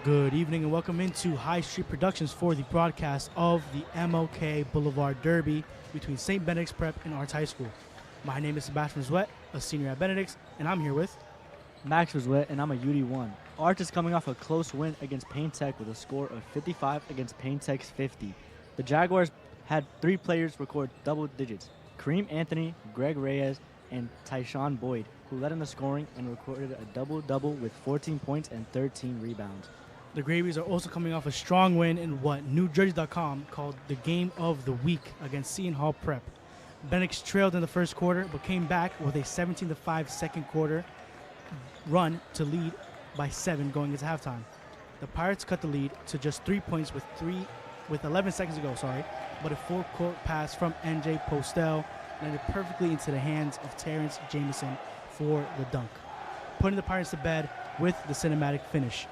Good evening and welcome into High Street Productions for the broadcast of the MLK Boulevard Derby between St. Benedict's Prep and Arts High School. My name is Sebastian Zwett, a senior at Benedict, and I'm here with Max was wet, and I'm a UD1. Arch is coming off a close win against Payne Tech with a score of 55 against Payne Tech's 50. The Jaguars had 3 players record double digits: Kareem Anthony, Greg Reyes, and Tyshawn Boyd, who led in the scoring and recorded a double-double with 14 points and 13 rebounds. the Gravies are also coming off a strong win in what NewJersey.com called the game of the week against Seton Hall Prep. Benedict trailed in the first quarter but came back with a 17-5 second quarter run to lead by 7 going into halftime. The Pirates cut the lead to just 3 points with 11 seconds to go, but a full-court pass from NJ Postel landed perfectly into the hands of Terrence Jamison for the dunk, putting the Pirates to bed with the cinematic finish.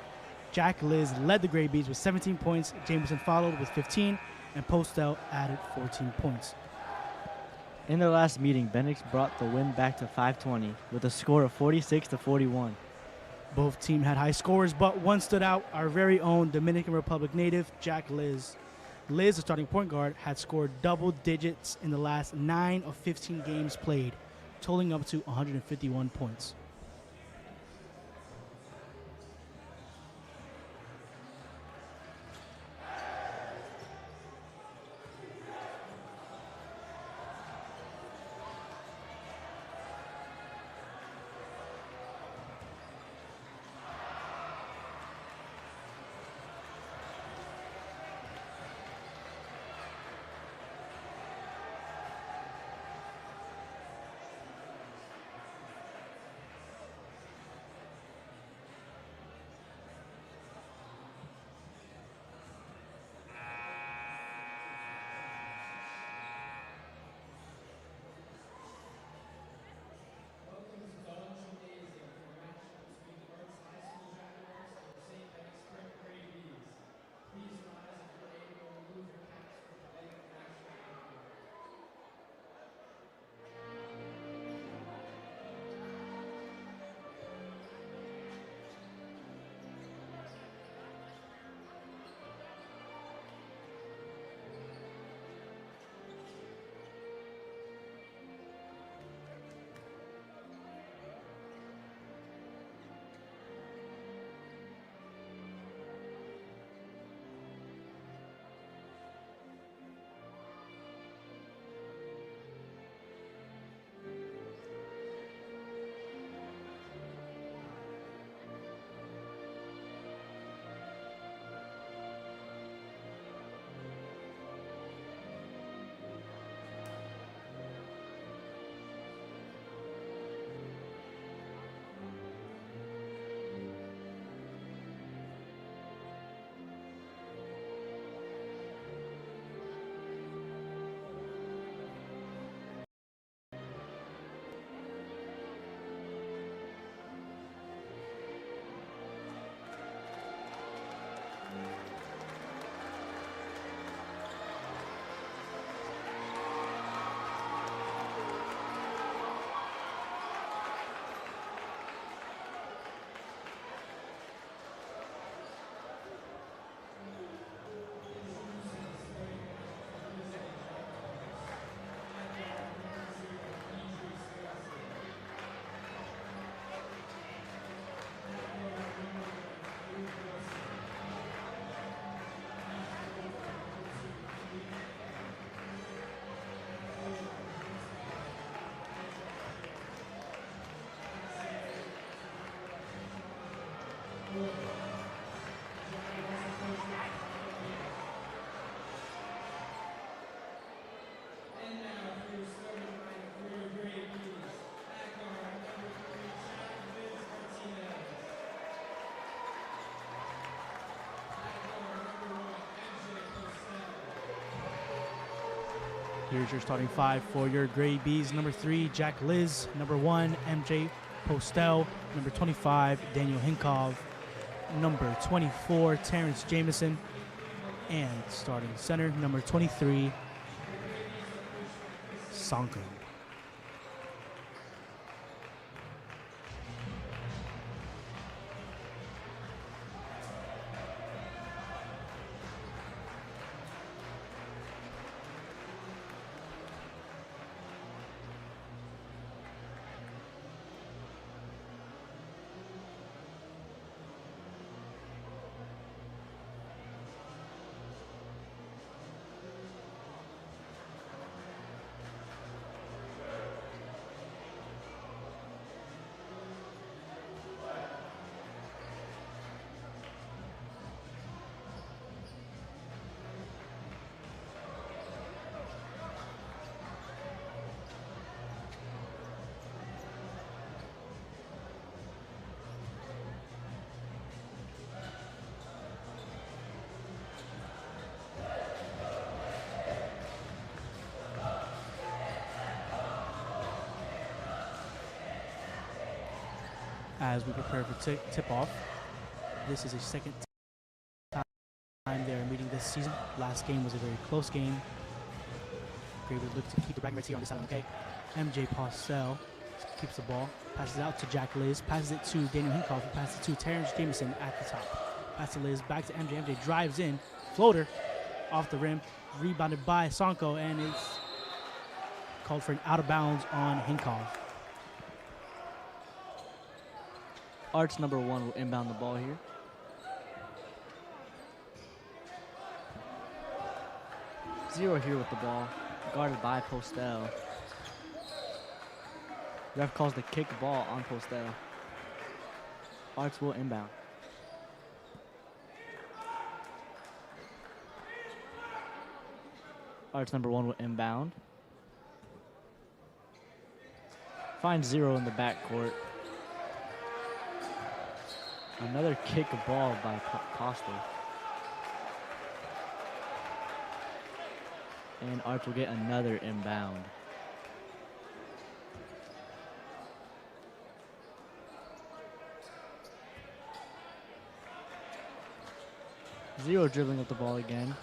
Jack Liz led the Gray Bees with 17 points, Jamison followed with 15, and Postel added 14 points. In their last meeting, Benedict brought the win back to 520 with a score of 46-41. Both teams had high scores, but one stood out, our very own Dominican Republic native, Jack Liz. Liz, the starting point guard, had scored double digits in the last 9 of 15 games played, totaling up to 151 points. Here's your starting 5 for your Gray Bees. Number 3, Jack Liz. Number 1, MJ Postel. Number 25, Daniel Hinkov. Number 24, Terrence Jamison. And starting center, number 23, Sonko. as we prepare for tip-off. This is a second time they're meeting this season. Last game was a very close game. Gray would look to keep the bragging here on this side, okay? MJ Parcell keeps the ball, passes it out to Jack Liz, passes it to Daniel Hinkoff, passes it to Terrence Jameson at the top. Pass to Liz, back to MJ. MJ drives in, floater off the rim, rebounded by Sonko, and it's called for an out of bounds on Hinkoff. Arch number 1 will inbound the ball here. Zero here with the ball, guarded by Postel. Ref calls the kick ball on Postel. Arch will inbound. Arch number 1 will inbound. Finds Zero in the backcourt. Another kick ball by Costa. And Arch will get another inbound. Zero dribbling with the ball again.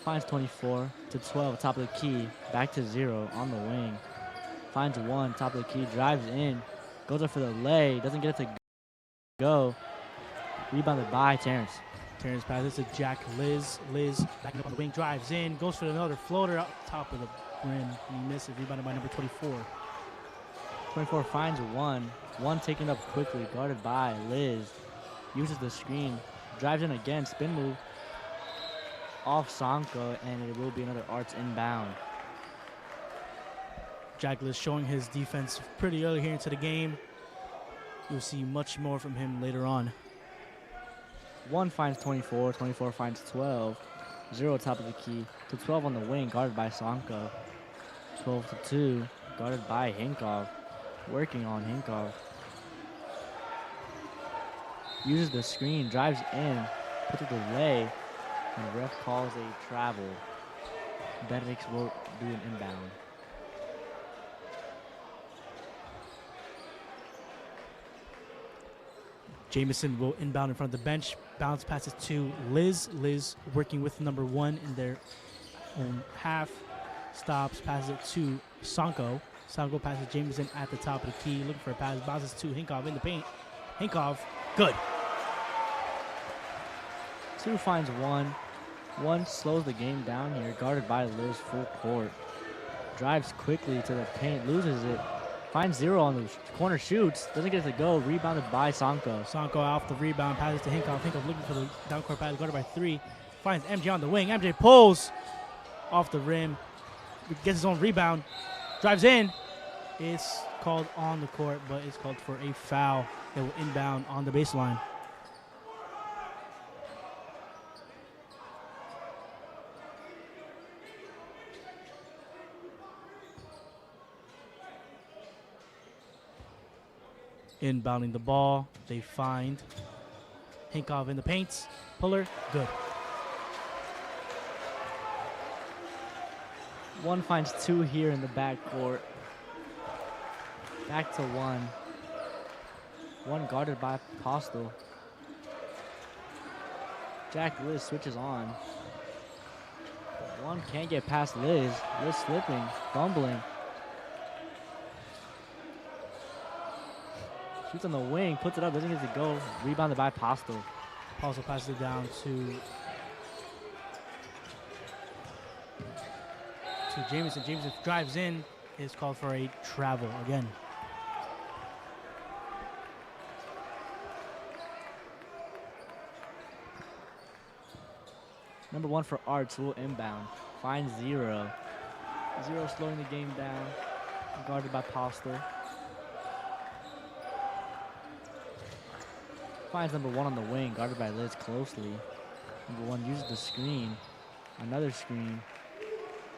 Finds 24 to 12, top of the key. Back to Zero on the wing. Finds 1, top of the key, drives in. Goes up for the lay, doesn't get it to go. Rebounded by Terrence. Terrence passes to Jack Liz. Liz backing up on the wing, drives in, goes for another floater up top of the rim. He misses, rebounded by number 24. 24 finds 1. 1 taken up quickly, guarded by Liz. Uses the screen, drives in again, spin move. Off Sonko, and it will be another Arch inbound. Jack Liz showing his defense pretty early here into the game. You'll see much more from him later on. 1 finds 24, 24 finds 12. 0 top of the key to 12 on the wing, guarded by Sonko. 12 to 2, guarded by Hinkoff. Working on Hinkoff. Uses the screen, drives in, puts it away, and the ref calls a travel. Benedict will do an inbound. Jameson will inbound in front of the bench. Bounce passes to Liz. Liz working with number 1 in their own half. Stops, passes it to Sonko. Sonko passes Jameson at the top of the key. Looking for a pass. Bounces to Hinkoff in the paint. Hinkoff, good. 2 finds 1. 1 slows the game down here. Guarded by Liz full court. Drives quickly to the paint. Loses it. Finds 0 on the corner, shoots, doesn't get it to go, rebounded by Sonko. Sonko off the rebound, passes to Hinkoff. Hinkoff looking for the downcourt pass, guarded by 3. Finds MJ on the wing. MJ pulls off the rim, gets his own rebound, drives in. It's called on the court, but it's called for a foul. It will inbound on the baseline. Inbounding the ball, they find Hinkoff in the paint. Puller, good. 1 finds 2 here in the backcourt. Back to 1. 1 guarded by Postel. Jack Liz switches on. 1 can't get past Liz. Liz slipping, fumbling. Shoots on the wing, puts it up, doesn't get it to go. Rebounded by Postel. Postel passes it down to Jameson. Jameson drives in. Is called for a travel again. Number 1 for Arts will inbound. Finds 0. 0 slowing the game down. Guarded by Postel. Finds number 1 on the wing, guarded by Liz closely. Number 1 uses the screen. Another screen.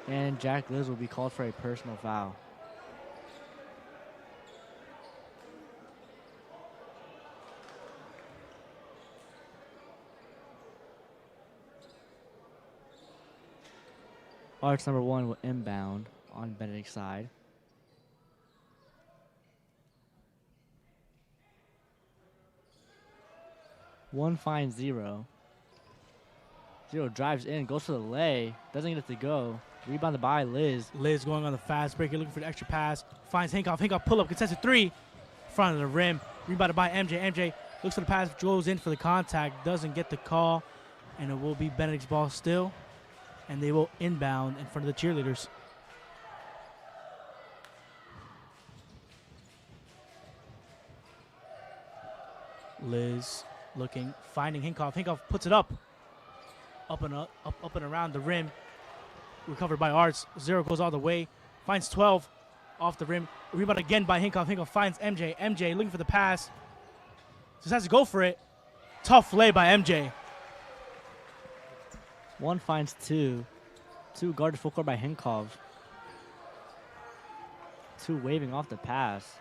And Jack Liz will be called for a personal foul. Arts number 1 will inbound on Benedict's side. One finds Zero. Zero drives in, goes for the lay, doesn't get it to go. Rebounded by Liz. Liz going on the fast break, looking for the extra pass. Finds Hankoff. Hankoff pull up, contested three. Front of the rim. Rebounded by MJ. MJ looks for the pass, goes in for the contact, doesn't get the call, and it will be Benedict's ball still. And they will inbound in front of the cheerleaders. Liz looking, finding Hinkoff. Hinkoff puts it up and around the rim. Recovered by Arts. Zero goes all the way. Finds 12 off the rim. Rebound again by Hinkoff. Hinkoff finds MJ. MJ looking for the pass. Just has to go for it. Tough lay by MJ. One finds two. Two guarded full court by Hinkov. Two waving off the pass.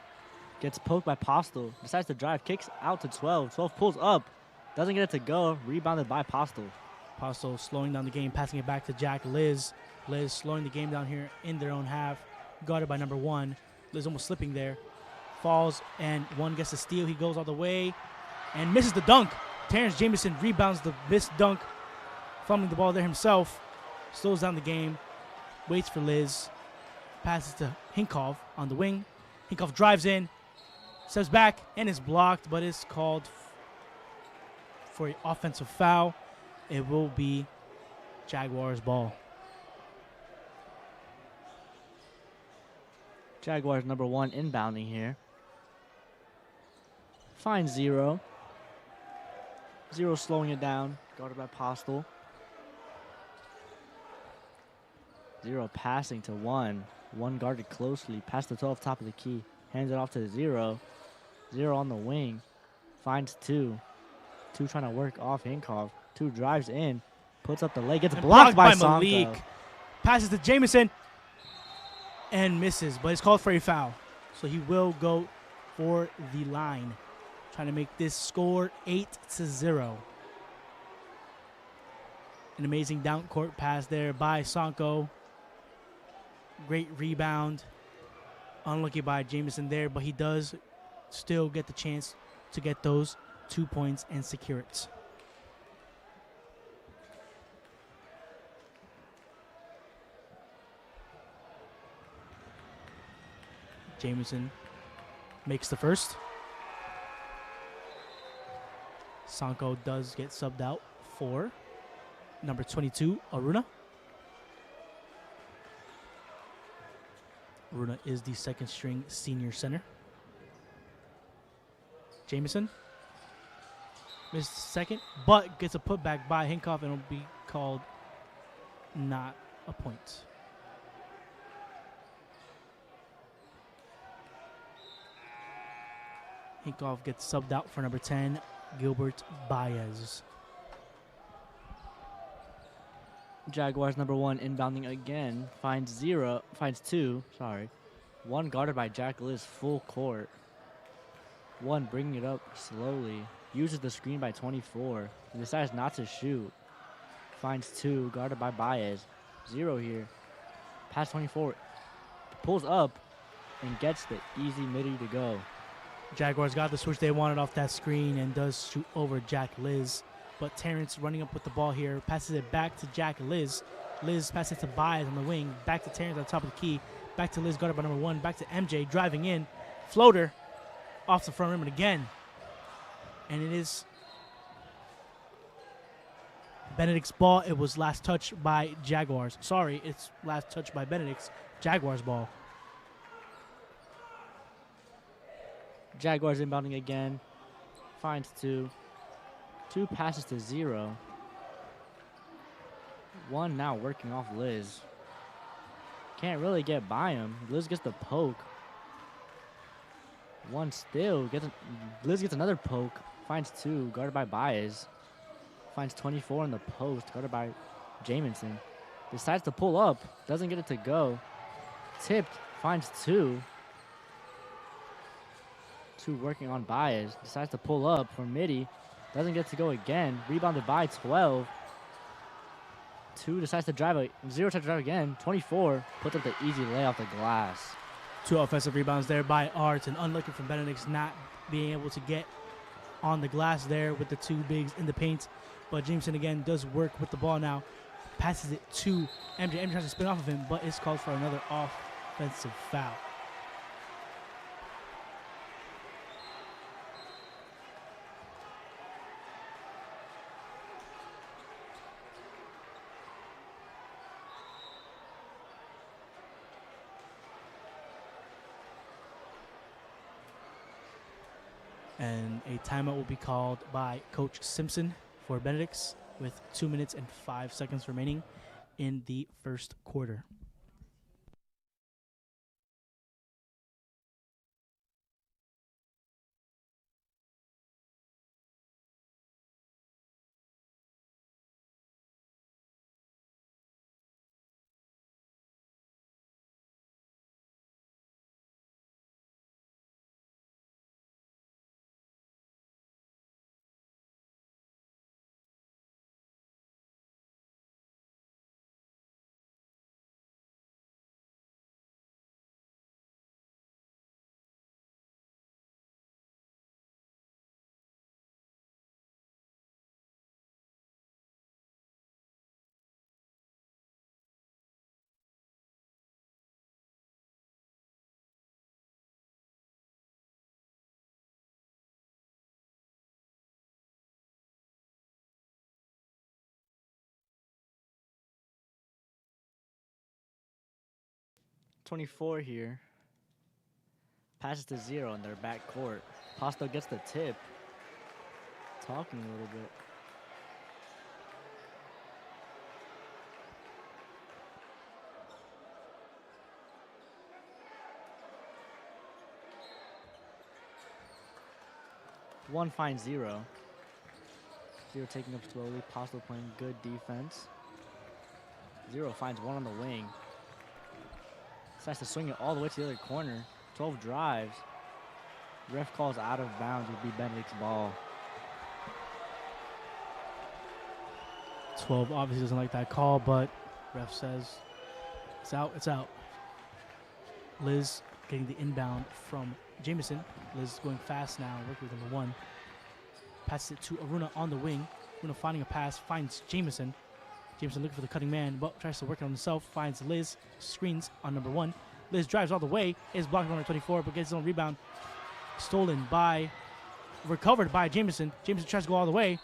Gets poked by Postel. Decides to drive. Kicks out to 12. 12 pulls up. Doesn't get it to go. Rebounded by Postel. Postel slowing down the game. Passing it back to Jack. Liz. Liz slowing the game down here in their own half. Guarded by number one. Liz almost slipping there. Falls and one gets a steal. He goes all the way and misses the dunk. Terrence Jamison rebounds the missed dunk. Fumbling the ball there himself. Slows down the game. Waits for Liz. Passes to Hinkov on the wing. Hinkov drives in. Steps back and is blocked, but is called for an offensive foul. It will be Jaguars ball. Jaguars number one inbounding here. Finds Zero. Zero slowing it down. Guarded by Postel. Zero passing to one. One guarded closely. Past the 12 top of the key. Hands it off to Zero. Zero on the wing. Finds two. Two trying to work off Hinkov. Two drives in. Puts up the leg. Gets blocked by Malik. Sanko. Passes to Jamison. And misses. But it's called for a foul. So he will go for the line. Trying to make this score 8-0. An amazing down court pass there by Sanko. Great rebound. Unlucky by Jamison there, but he does still get the chance to get those 2 points and secure it. Jamison makes the first. Sanko does get subbed out for number 22, Aruna. Aruna is the second string senior center. Jamison missed second, but gets a putback by Hinkov and will be called not a point. Hinkov gets subbed out for number 10, Gilbert Baez. Jaguars number one inbounding again. Finds two. One guarded by Jack Liz full court. One bringing it up slowly. Uses the screen by 24. He decides not to shoot. Finds two guarded by Baez. Zero here. Pass 24. Pulls up and gets the easy midi to go. Jaguars got the switch they wanted off that screen and does shoot over Jack Liz. But Terrence running up with the ball here, passes it back to Jack Liz. Liz passes it to Baez on the wing, back to Terrence on top of the key, back to Liz guarded by number one, back to MJ driving in, floater off the front rim and again. And it is Benedict's ball. It was last touch by Jaguars. Sorry, it's last touch by Benedict's. Jaguars ball. Jaguars inbounding again. Finds two. Two passes to Zero. One now working off Liz. Can't really get by him. Liz gets the poke. One still gets Liz gets another poke. Finds two, guarded by Baez. Finds 24 in the post, guarded by Jamison. Decides to pull up, doesn't get it to go. Tipped, finds two. Two working on Baez. Decides to pull up for midi. Doesn't get to go again. Rebounded by 12. Two decides to drive. Zero tries to drive again. 24 puts up the easy lay off the glass. Two offensive rebounds there by Arts, and unlucky from Benedict's not being able to get on the glass there with the two bigs in the paint. But Jameson again does work with the ball now. Passes it to MJ. MJ tries to spin off of him, but it's called for another offensive foul. And a timeout will be called by Coach Simpson for Benedict with 2 minutes and 5 seconds remaining in the first quarter. .24 here. Passes to 0 in their back court. Pasto gets the tip. Talking a little bit. One finds 0. 0 taking up slowly. Pasto playing good defense. 0 finds 1 on the wing. Decides to swing it all the way to the other corner. 12 drives. Ref calls out of bounds. It would be Benedict's ball. 12 obviously doesn't like that call, but ref says it's out, it's out. Liz getting the inbound from Jameson. Liz going fast now, working with number 1. Passes it to Aruna on the wing. Aruna finding a pass, finds Jameson. Jameson looking for the cutting man, but tries to work it on himself. Finds Liz, screens on number 1. Liz drives all the way, is blocked by number 24, but gets his own rebound. Recovered by Jameson. Jameson tries to go all the way.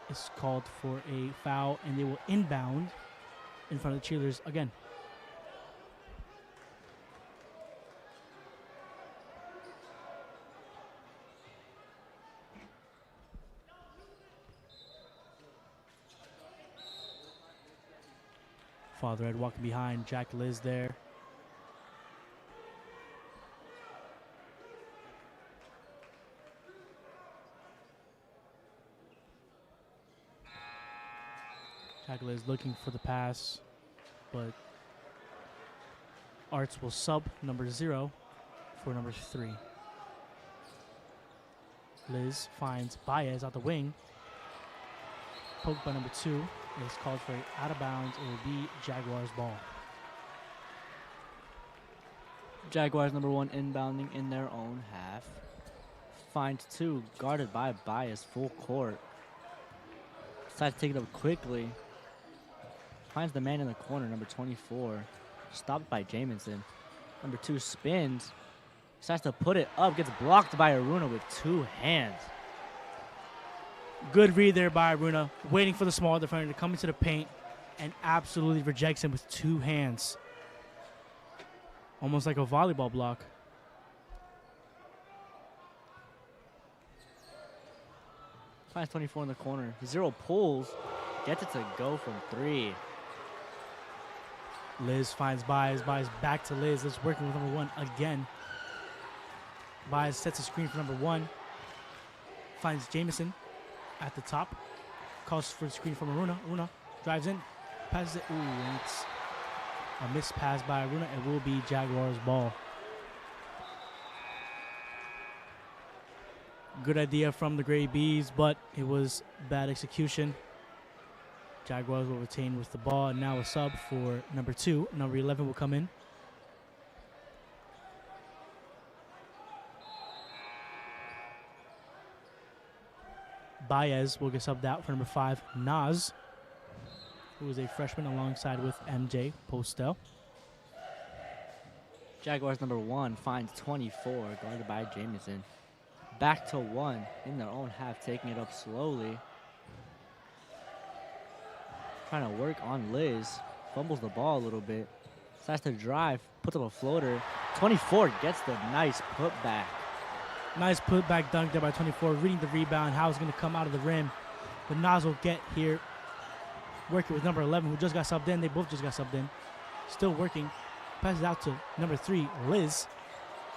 It's called for a foul, and they will inbound in front of the cheerleaders again. Father Ed walking behind Jack Liz there. Jack Liz looking for the pass, but Arts will sub number 0 for number 3. Liz finds Baez out the wing. Poked by number 2. It's called for out of bounds. It will be Jaguars ball. Jaguars number 1 inbounding in their own half. Finds 2, guarded by Baez, full court. Decides to take it up quickly. Finds the man in the corner, number 24. Stopped by Jamison. Number 2 spins. Decides to put it up. Gets blocked by Aruna with 2 hands. Good read there by Aruna, waiting for the small defender to come into the paint and absolutely rejects him with 2 hands. Almost like a volleyball block. Finds 24 in the corner. 0 pulls. Gets it to go from 3. Liz finds Baez. Baez back to Liz. Liz working with number 1 again. Baez sets a screen for number 1. Finds Jamison at the top. Calls for the screen from Aruna. Aruna drives in. Passes it. Ooh, and it's a missed pass by Aruna. It will be Jaguars ball. Good idea from the Gray Bees, but it was bad execution. Jaguars will retain with the ball. And now a sub for number 2. Number 11 will come in. Baez will get subbed out for number 5, Nas, who is a freshman alongside with MJ Postel. Jaguars number 1 finds 24, guarded by Jamison. Back to 1 in their own half, taking it up slowly. Trying to work on Liz. Fumbles the ball a little bit. Decides to drive, puts up a floater. 24 gets the nice putback. Nice putback dunk there by 24, reading the rebound, how it's going to come out of the rim. But Nas will get here, working with number 11, who just got subbed in. They both just got subbed in. Still working. Passes out to number 3, Liz.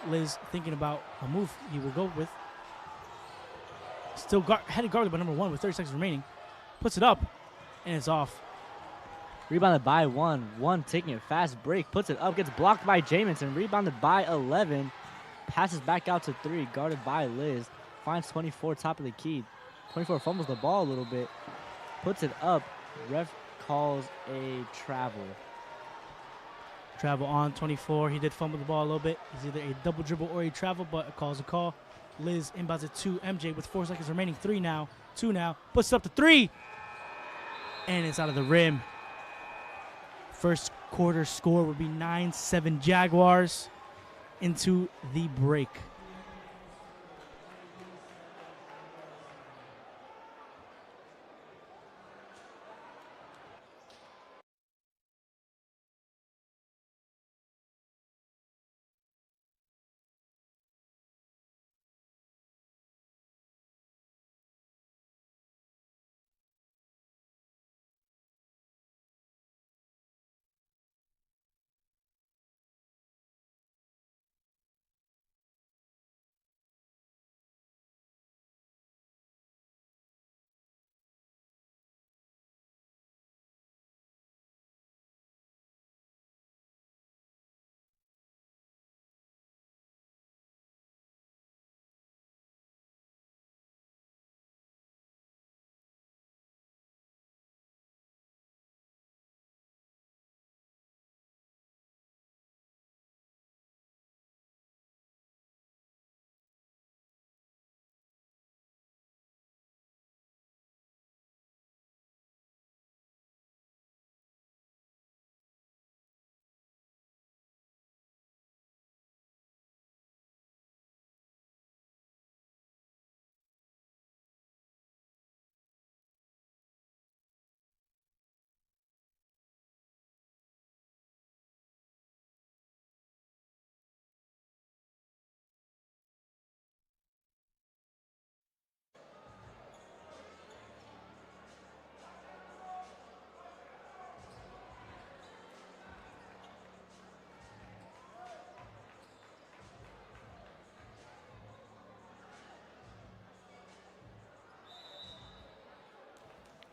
Liz thinking about a move he will go with. Still headed guarded by number 1 with 30 seconds remaining. Puts it up, and it's off. Rebounded by 1. 1 taking a fast break. Puts it up. Gets blocked by Jamison. Rebounded by 11. Passes back out to 3. Guarded by Liz. Finds 24 top of the key. 24 fumbles the ball a little bit. Puts it up. Ref calls a travel. Travel on 24. He did fumble the ball a little bit. It's either a double dribble or a travel, but it calls a call. Liz inbounds it to MJ with 4 seconds remaining. 3 now. 2 now. Puts it up to 3. And it's out of the rim. First quarter score would be 9-7 Jaguars into the break.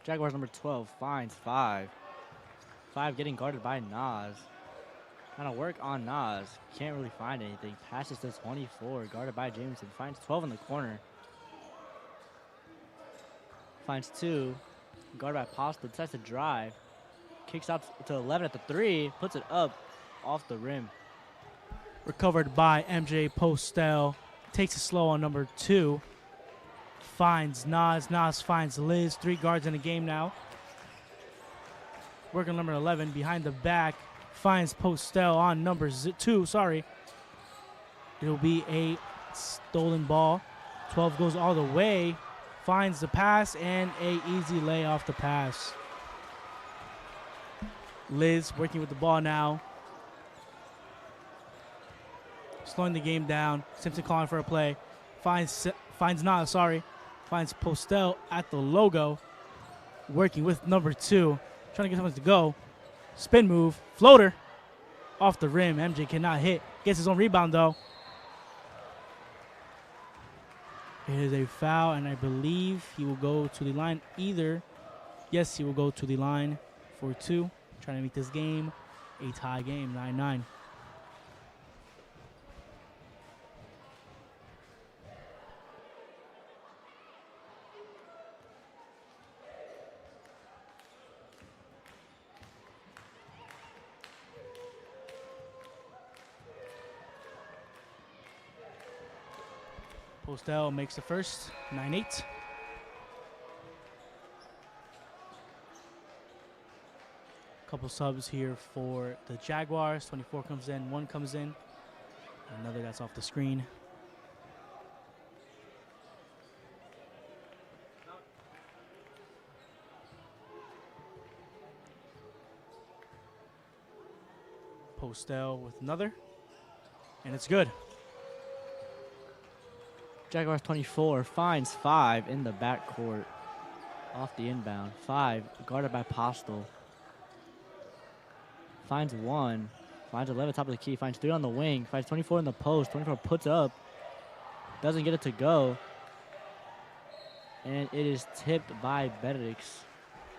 Jaguars number 12 finds 5. 5 getting guarded by Nas. Trying to work on Nas. Can't really find anything. Passes to 24. Guarded by Jameson. Finds 12 in the corner. Finds 2. Guarded by Pasta. Decides to drive. Kicks out to 11 at the 3. Puts it up off the rim. Recovered by MJ Postel. Takes it slow on number 2. Finds Nas. Nas finds Liz. 3 guards in the game now. Working number 11 behind the back. Finds Postel on number 2. Sorry. It'll be a stolen ball. 12 goes all the way. Finds the pass and a easy lay off the pass. Liz working with the ball now. Slowing the game down. Simpson calling for a play. Finds Nas, sorry. Finds Postel at the logo. Working with number 2. Trying to get someone to go. Spin move. Floater. Off the rim. MJ cannot hit. Gets his own rebound though. It is a foul, and I believe he will go to the line either. Yes, he will go to the line for 2. Trying to make this game a tie game, 9-9. Postel makes the first, 9-8. Couple subs here for the Jaguars. 24 comes in, 1 comes in. Another that's off the screen. Postel with another. And it's good. Jaguars 24 finds 5 in the backcourt. Off the inbound. 5 guarded by Postel. Finds 1. Finds 11 top of the key. Finds 3 on the wing. Finds 24 in the post. 24 puts up. Doesn't get it to go. And it is tipped by Benedict.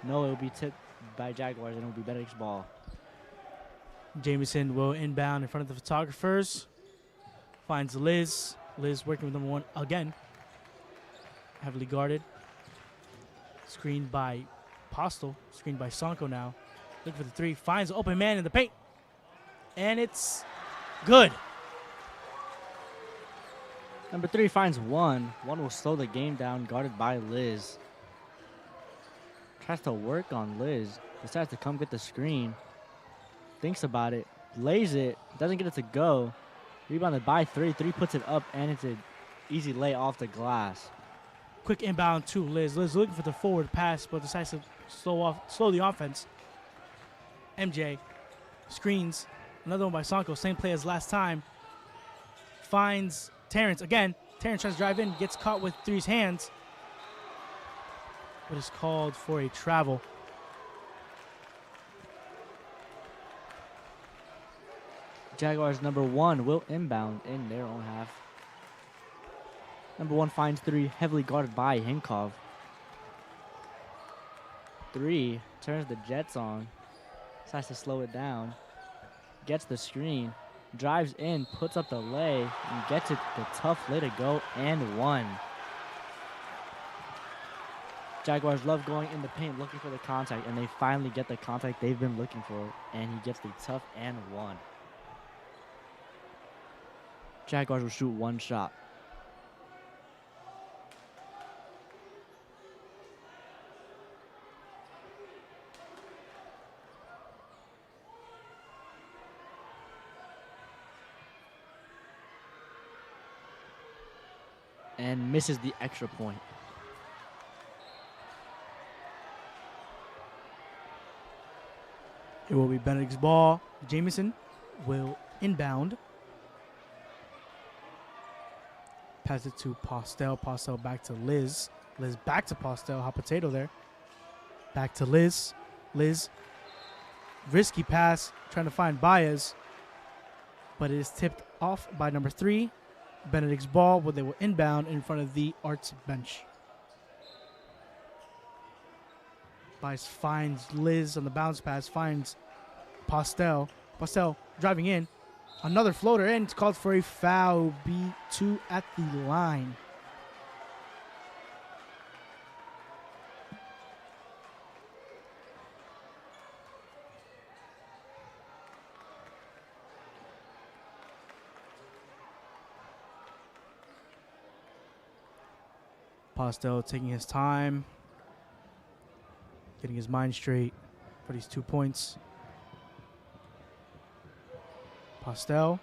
No, it will be tipped by Jaguars and it will be Benedict's ball. Jamison will inbound in front of the photographers. Finds Liz. Liz working with number 1 again. Heavily guarded. Screened by Postel. Screened by Sonko now. Looking for the 3. Finds an open man in the paint. And it's good. Number 3 finds 1. 1 will slow the game down, guarded by Liz. Tries to work on Liz. Decides to come get the screen. Thinks about it. Lays it. Doesn't get it to go. Rebounded by 3. 3 puts it up, and it's an easy lay off the glass. Quick inbound to Liz. Liz looking for the forward pass, but decides to slow the offense. MJ screens. Another one by Sonko. Same play as last time. Finds Terrence again. Terrence tries to drive in. Gets caught with 3's hands. But is called for a travel. Jaguars number 1 will inbound in their own half. Number 1 finds 3, heavily guarded by Hinkov. 3 turns the Jets on. Decides to slow it down. Gets the screen. Drives in, puts up the lay, and gets it the tough lay to go, and 1. Jaguars love going in the paint looking for the contact, and they finally get the contact they've been looking for, and he gets the tough and 1. Jaguars will shoot 1 shot. And misses the extra point. It will be Benedict's ball. Jamison will inbound. Pass it to Postel. Postel back to Liz. Liz back to Postel. Hot potato there. Back to Liz. Liz. Risky pass. Trying to find Baez. But it is tipped off by number 3. Benedict's ball, where they will inbound in front of the Arts bench. Baez finds Liz on the bounce pass. Finds Postel. Postel driving in. Another floater in. It's called for a foul. B2 at the line. Postel taking his time. Getting his mind straight for these 2 points. Postel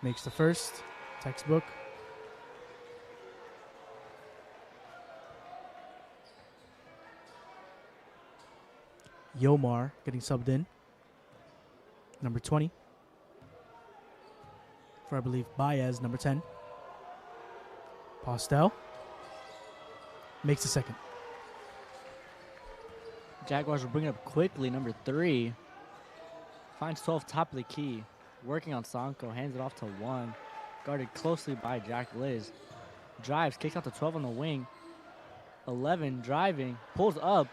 makes the first. Textbook. Yomar getting subbed in. Number 20. For, I believe, Baez, number 10. Postel makes the second. Jaguars will bring it up quickly. Number 3 finds 12 top of the key. Working on Sonko. Hands it off to 1. Guarded closely by Jack Liz. Drives. Kicks out to 12 on the wing. 11 driving. Pulls up.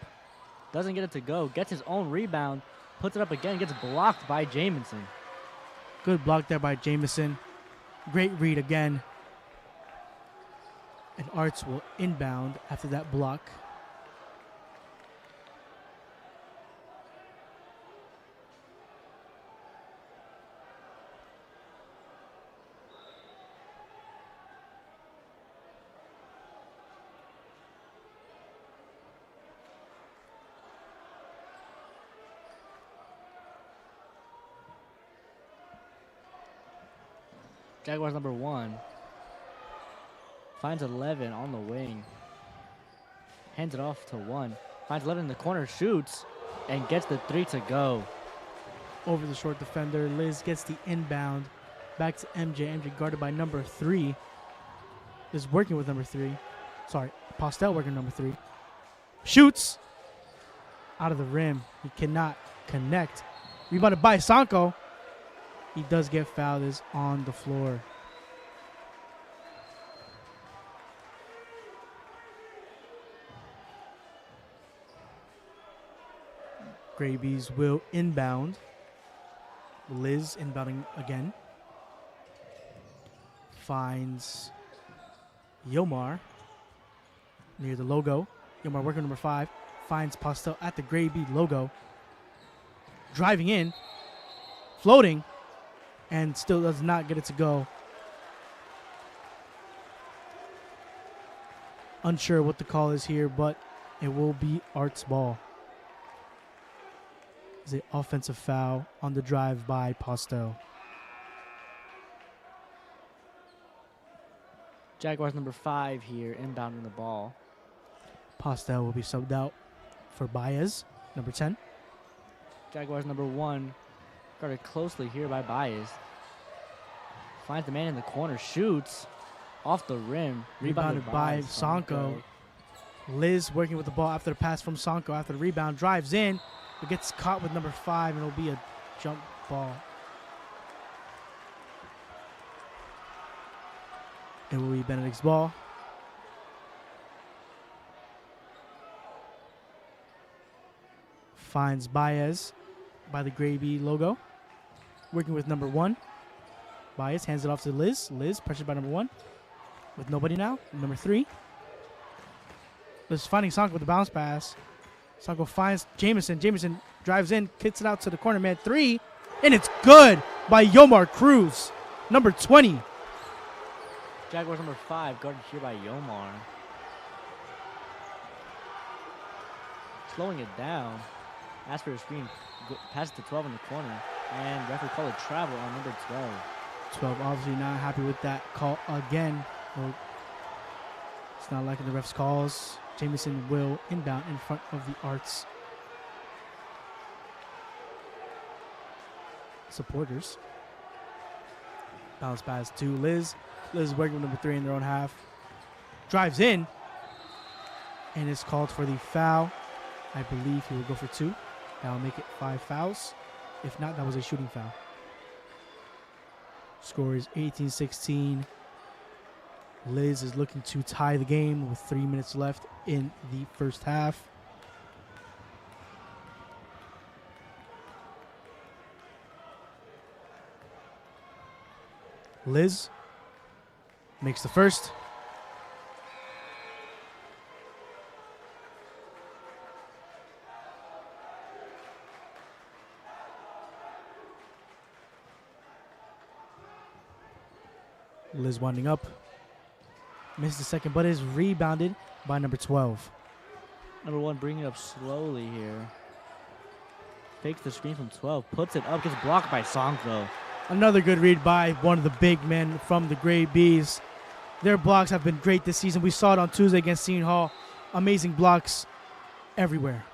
Doesn't get it to go. Gets his own rebound. Puts it up again. Gets blocked by Jamison. Good block there by Jamison. Great read again. And Arts will inbound after that block. Jaguars number 1 finds 11 on the wing. Hands it off to 1. Finds 11 in the corner, shoots, and gets the 3 to go. Over the short defender, Liz gets the inbound. Back to MJ. MJ guarded by number 3. Is working with number 3. Sorry, Postel working number 3. Shoots out of the rim. He cannot connect. Rebounded by Sanko. He does get fouled. Is on the floor. Gravies will inbound. Liz inbounding again. Finds Yomar near the logo. Yomar working number 5. Finds Postel at the Gray B logo. Driving in. Floating. And still does not get it to go. Unsure what the call is here, but it will be Art's ball. It's an offensive foul on the drive by Postel. Jaguars number 5 here, inbounding the ball. Postel will be subbed out for Baez, number 10. Jaguars number 1 guarded closely here by Baez. Finds the man in the corner, shoots off the rim. Rebounded by Sanko. Liz working with the ball after the pass from Sanko. After the rebound, drives in. It gets caught with number 5, and it'll be a jump ball. It will be Benedict's ball. Finds Baez by the Gray B logo. Working with number 1. Baez hands it off to Liz. Liz pressured by number 1. With nobody now. Number 3. Liz finding Sanko with the bounce pass. Sanko finds Jamison. Jamison drives in, kicks it out to the corner man. 3. And it's good by Yomar Cruz. Number 20. Jaguars number 5 guarded here by Yomar. Slowing it down. Asks for a screen. Passes to 12 in the corner. And referee called a travel on number 12. 12 obviously not happy with that call again. Well, it's not liking the ref's calls. Jamison will inbound in front of the Arts supporters. Bounce pass to Liz. Liz is working with number 3 in their own half. Drives in. And is called for the foul. I believe he will go for 2. That will make it 5 fouls. If not, that was a shooting foul. Score is 18-16. Liz is looking to tie the game with 3 minutes left in the first half. Liz makes the first. Liz winding up. Misses the second, but is rebounded by number 12. Number 1 bringing it up slowly here. Fakes the screen from 12. Puts it up. Gets blocked by Sanko. Another good read by one of the big men from the Gray Bees. Their blocks have been great this season. We saw it on Tuesday against Seton Hall. Amazing blocks everywhere.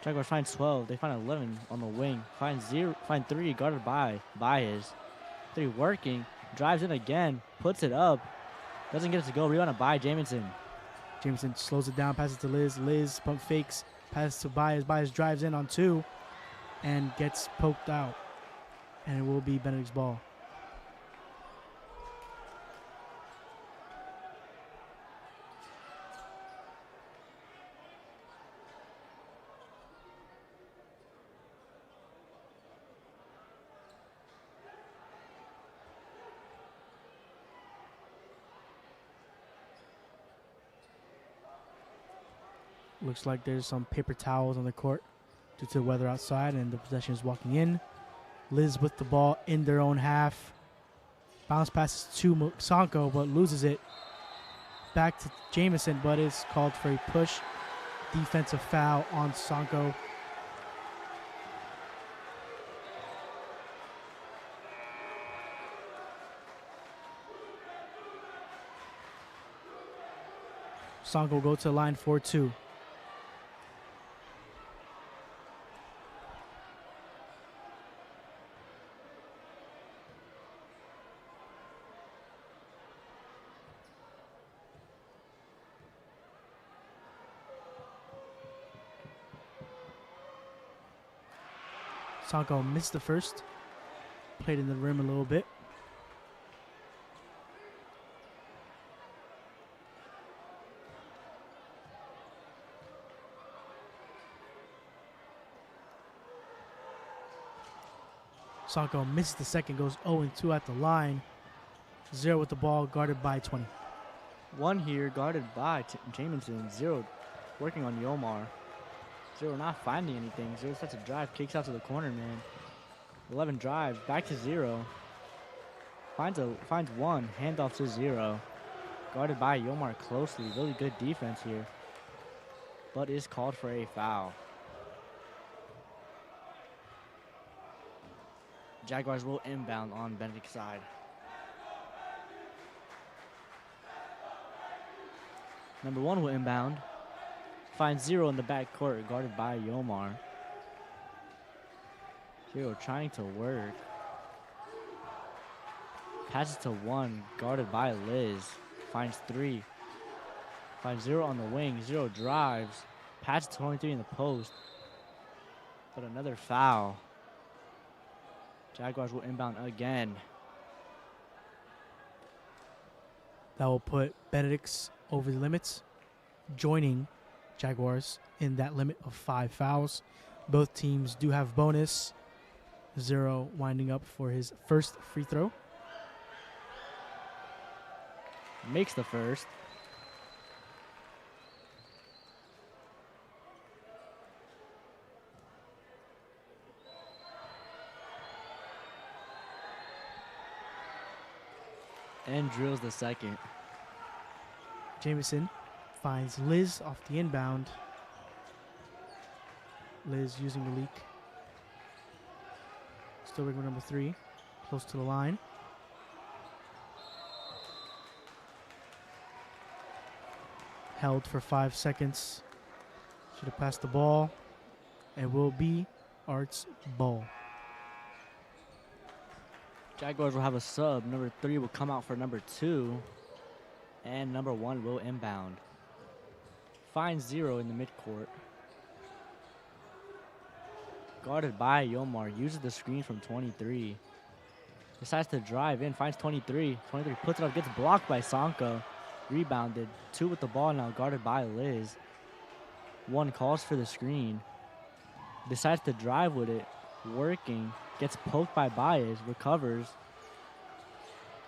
Jaguars find 12. They find 11 on the wing. Find 3 guarded by Baez. 3 working. Drives in again. Puts it up. Doesn't get it to go. Rebounded by Jamison. Jamison slows it down. Passes to Liz. Liz pump fakes. Passes to Baez. Baez drives in on 2 and gets poked out. And it will be Benedict's ball. Looks like there's some paper towels on the court due to the weather outside, and the possession is walking in. Liz with the ball in their own half. Bounce passes to Sanko, but loses it. Back to Jamison, but is called for a push. Defensive foul on Sanko. Sonko will go to the line 4-2. Sonko missed the first. Played in the rim a little bit. Sonko misses the second, goes 0-2 at the line. 0 with the ball, guarded by 20. 1 here, guarded by Jamison. 0 working on Yomar. 0 not finding anything. 0 starts a drive, kicks out to the corner, man. 11 drives, back to 0. Finds 1, handoff to 0. Guarded by Yomar closely. Really good defense here. But is called for a foul. Jaguars will inbound on Benedict's side. Number 1 will inbound. Finds 0 in the backcourt, guarded by Yomar. 0 trying to work. Passes to 1, guarded by Liz. Finds 3. Finds 0 on the wing. 0 drives. Passes to 23 in the post. But another foul. Jaguars will inbound again. That will put Benedict's over the limits, joining Jaguars in that limit of 5 fouls. Both teams do have bonus. 0 winding up for his first free throw. Makes the first. And drills the second. Jamison finds Liz off the inbound. Liz using the leak. Still working with number 3. Close to the line. Held for 5 seconds. Should have passed the ball. It will be Art's ball. Jaguars will have a sub. Number 3 will come out for number 2. And number 1 will inbound. Finds 0 in the midcourt. Guarded by Yomar. Uses the screen from 23. Decides to drive in. Finds 23. 23 puts it up. Gets blocked by Sonko. Rebounded. 2 with the ball now. Guarded by Liz. 1 calls for the screen. Decides to drive with it. Working. Gets poked by Baez. Recovers.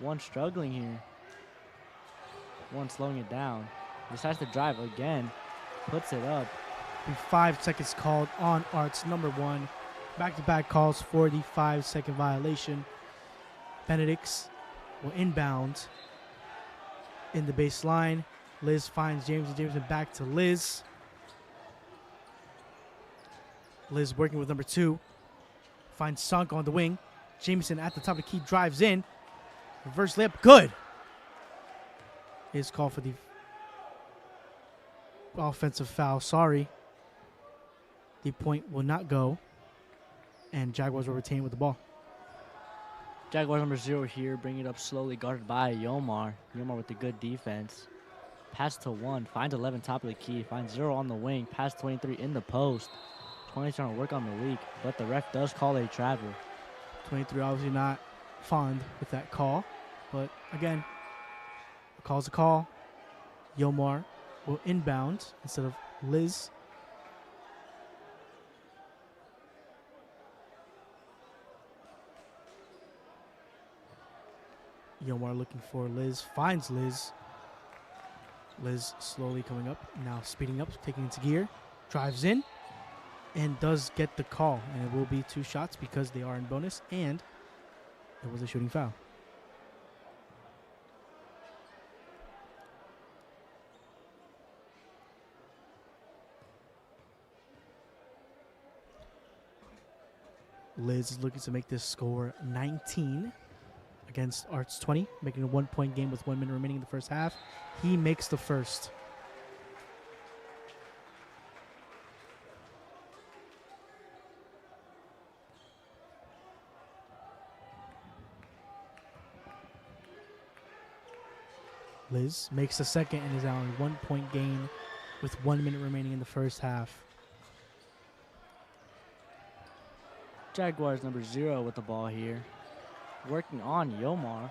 1 struggling here. 1 slowing it down. Decides to drive again. Puts it up. 5 seconds called on Art's number 1. Back-to-back calls for the 5-second violation. Benedict's will inbound in the baseline. Liz finds Jameson. Jameson back to Liz. Liz working with number 2. Finds Sonko on the wing. Jameson at the top of the key drives in. Reverse layup. Good. Is called for the offensive foul. Sorry. The point will not go. And Jaguars will retain with the ball. Jaguars number 0 here, bringing it up slowly, guarded by Yomar. Yomar with the good defense. Pass to 1, finds 11 top of the key, finds 0 on the wing, pass 23 in the post. 20 trying to work on the leak, but the ref does call a travel. 23 obviously not fond with that call, but again, a call's a call. Yomar will inbound instead of Liz. Yomar looking for Liz, finds Liz. Liz slowly coming up, now speeding up, taking into gear, drives in, and does get the call. And it will be 2 shots because they are in bonus, and it was a shooting foul. Liz is looking to make this score 19 against Arts 20, making a 1-point game with 1 minute remaining in the first half. He makes the first. Liz makes the second and is now on 1 point gain with 1 minute remaining in the first half. Jaguars number 0 with the ball here. Working on Yomar.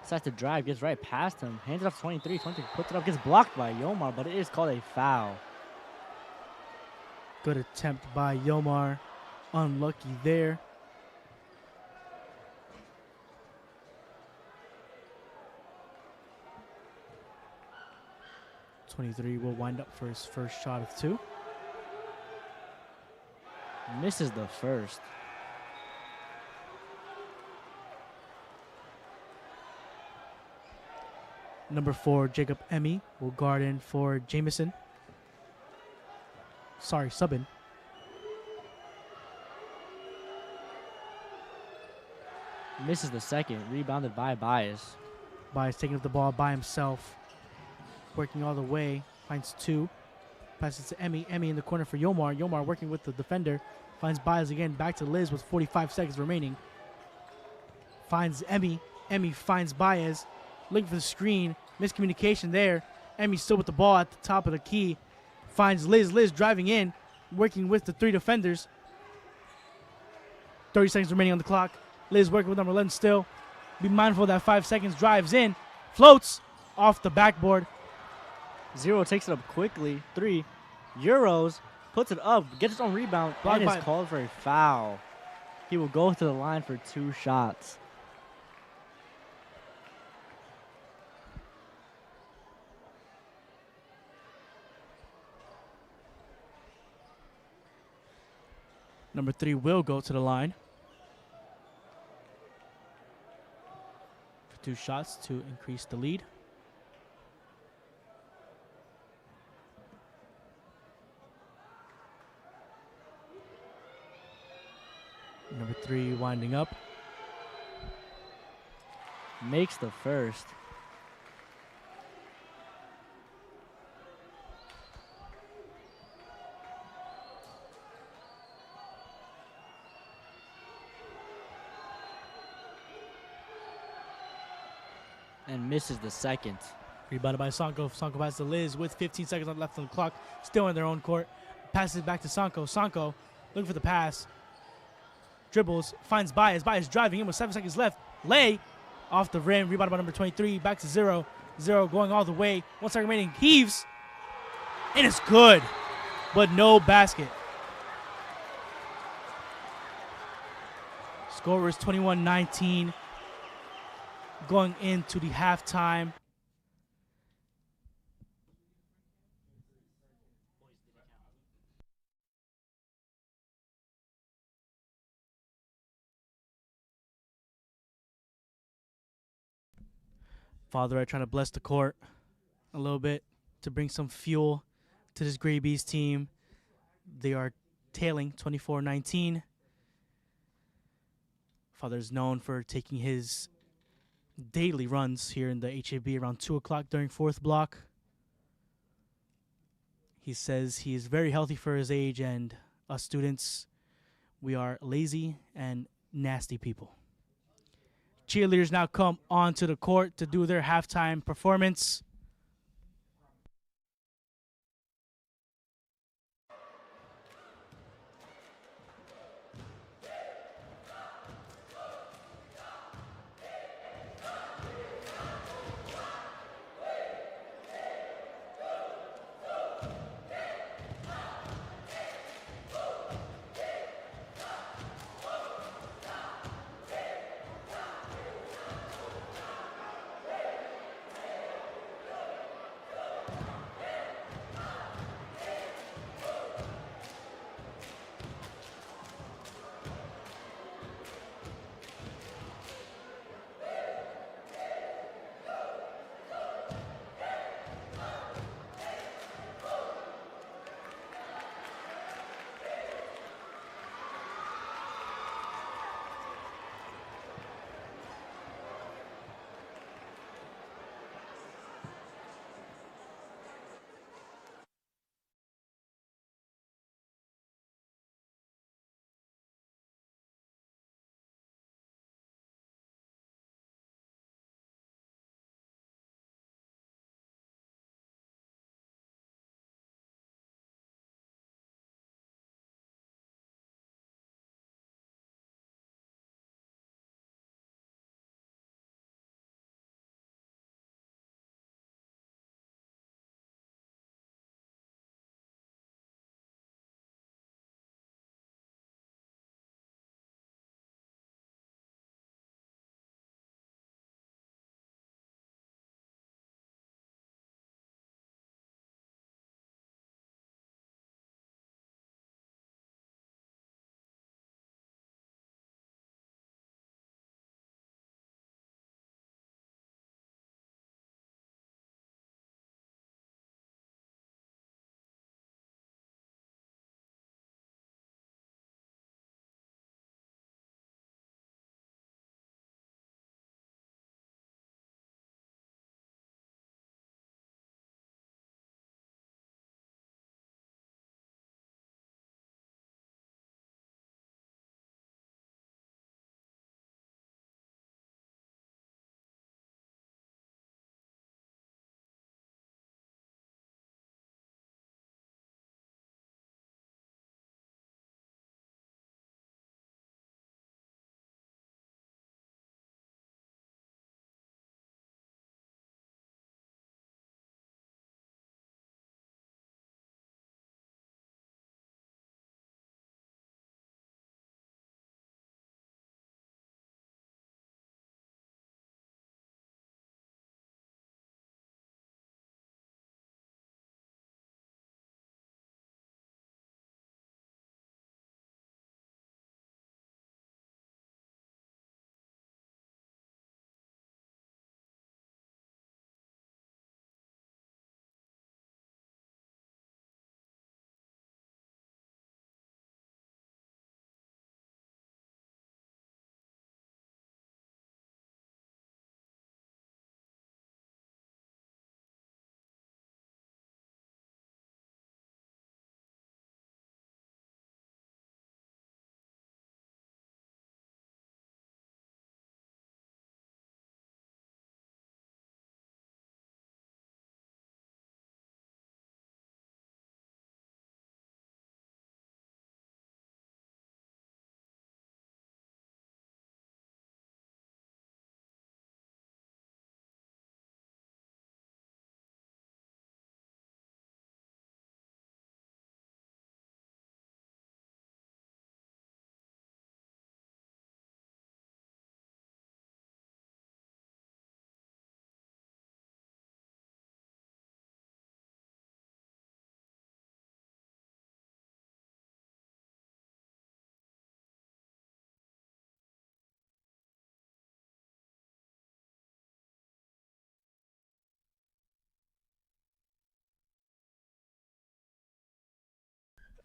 Decides to drive, gets right past him. Hands it off to 23. 23 puts it up, gets blocked by Yomar, but it is called a foul. Good attempt by Yomar. Unlucky there. .23 will wind up for his first shot of 2. Misses the first. Number 4, Jacob Emmy will guard in for Jamison. Sorry, sub in. Misses the second. Rebounded by Bias. Bias taking up the ball by himself. Working all the way. Finds 2. Passes to Emmy. Emmy in the corner for Yomar. Yomar working with the defender. Finds Bias again. Back to Liz with 45 seconds remaining. Finds Emmy. Emmy finds Bias. Looking for the screen. Miscommunication there. Emmy still with the ball at the top of the key. Finds Liz. Liz driving in. Working with the 3 defenders. 30 seconds remaining on the clock. Liz working with number 11 still. Be mindful of that 5 seconds. Drives in. Floats off the backboard. 0 takes it up quickly. 3 Euros. Puts it up. Gets his own rebound. And is called for a foul. He will go to the line for 2 shots. Number 3 will go to the line for 2 shots to increase the lead. Number 3 winding up. Makes the first. And misses the second. Rebounded by Sanko. Sanko passes to Liz with 15 seconds left on the clock. Still in their own court. Passes it back to Sanko. Sanko looking for the pass. Dribbles. Finds Bias. Bias driving in with 7 seconds left. Lay off the rim. Rebounded by number 23. Back to 0. 0 going all the way. 1 second remaining. Heaves. And it's good. But no basket. Score is 21-19. Going into the halftime. Father Ed trying to bless the court a little bit to bring some fuel to this Gray Bees team. They are tailing 24-19. Father is known for taking his daily runs here in the HAB around 2 o'clock during 4th block. He says he is very healthy for his age, and us students, we are lazy and nasty people. Cheerleaders now come onto the court to do their halftime performance.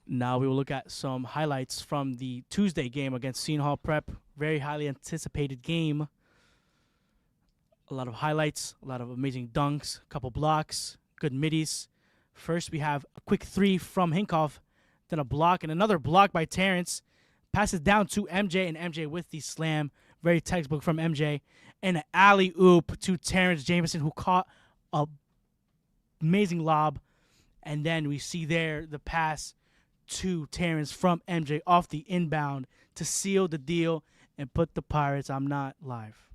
Now we will look at some highlights from the Tuesday game against Seton Hall Prep. Very highly anticipated game. A lot of highlights, a lot of amazing dunks, a couple blocks, good middies. First, we have a quick three from Hinkoff, then a block and another block by Terrence. Passes down to MJ, and MJ with the slam. Very textbook from MJ. And an alley-oop to Terrence Jameson, who caught a amazing lob. And then we see there the pass to Terrence from MJ off the inbound to seal the deal and put the Pirates. I'm not live.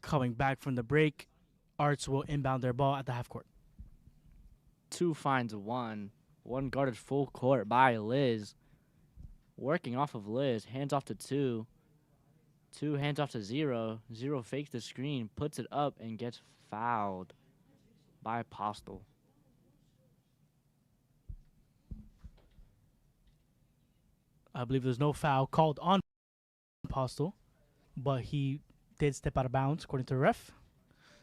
Coming back from the break, Arts will inbound their ball at the half court. 2 finds 1. 1 guarded full court by Liz. Working off of Liz. Hands off to 2. 2 hands off to 0. 0 fakes the screen, puts it up, and gets fouled by Postel. I believe there's no foul called on Postel, but he did step out of bounds according to the ref.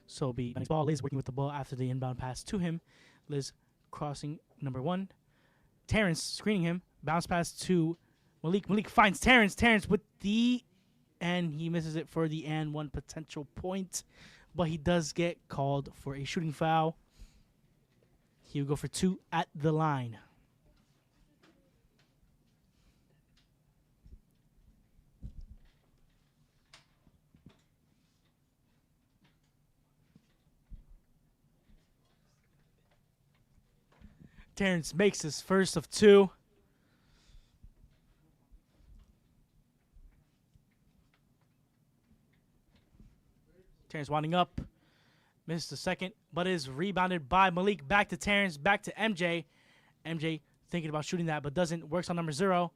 So be ball. Liz working with the ball after the inbound pass to him. Liz crossing number 1. Terrence screening him. Bounce pass to Malik. Malik finds Terrence. Terrence with the, and he misses it for the and 1 potential point. But he does get called for a shooting foul. He will go for 2 at the line. Terrence makes his first of 2. Terrence winding up. Misses the second, but is rebounded by Malik. Back to Terrence, back to MJ. MJ thinking about shooting that, but doesn't. Works on number 0.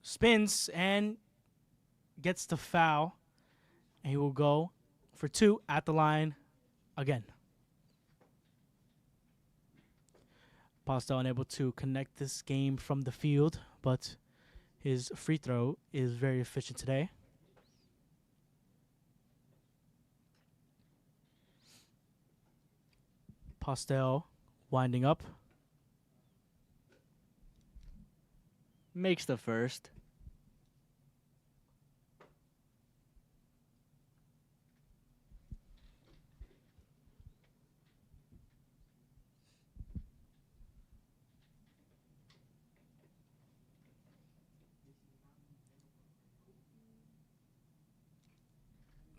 Spins and gets the foul. And he will go for 2 at the line again. Postel unable to connect this game from the field, but his free throw is very efficient today. Postel winding up. Makes the first.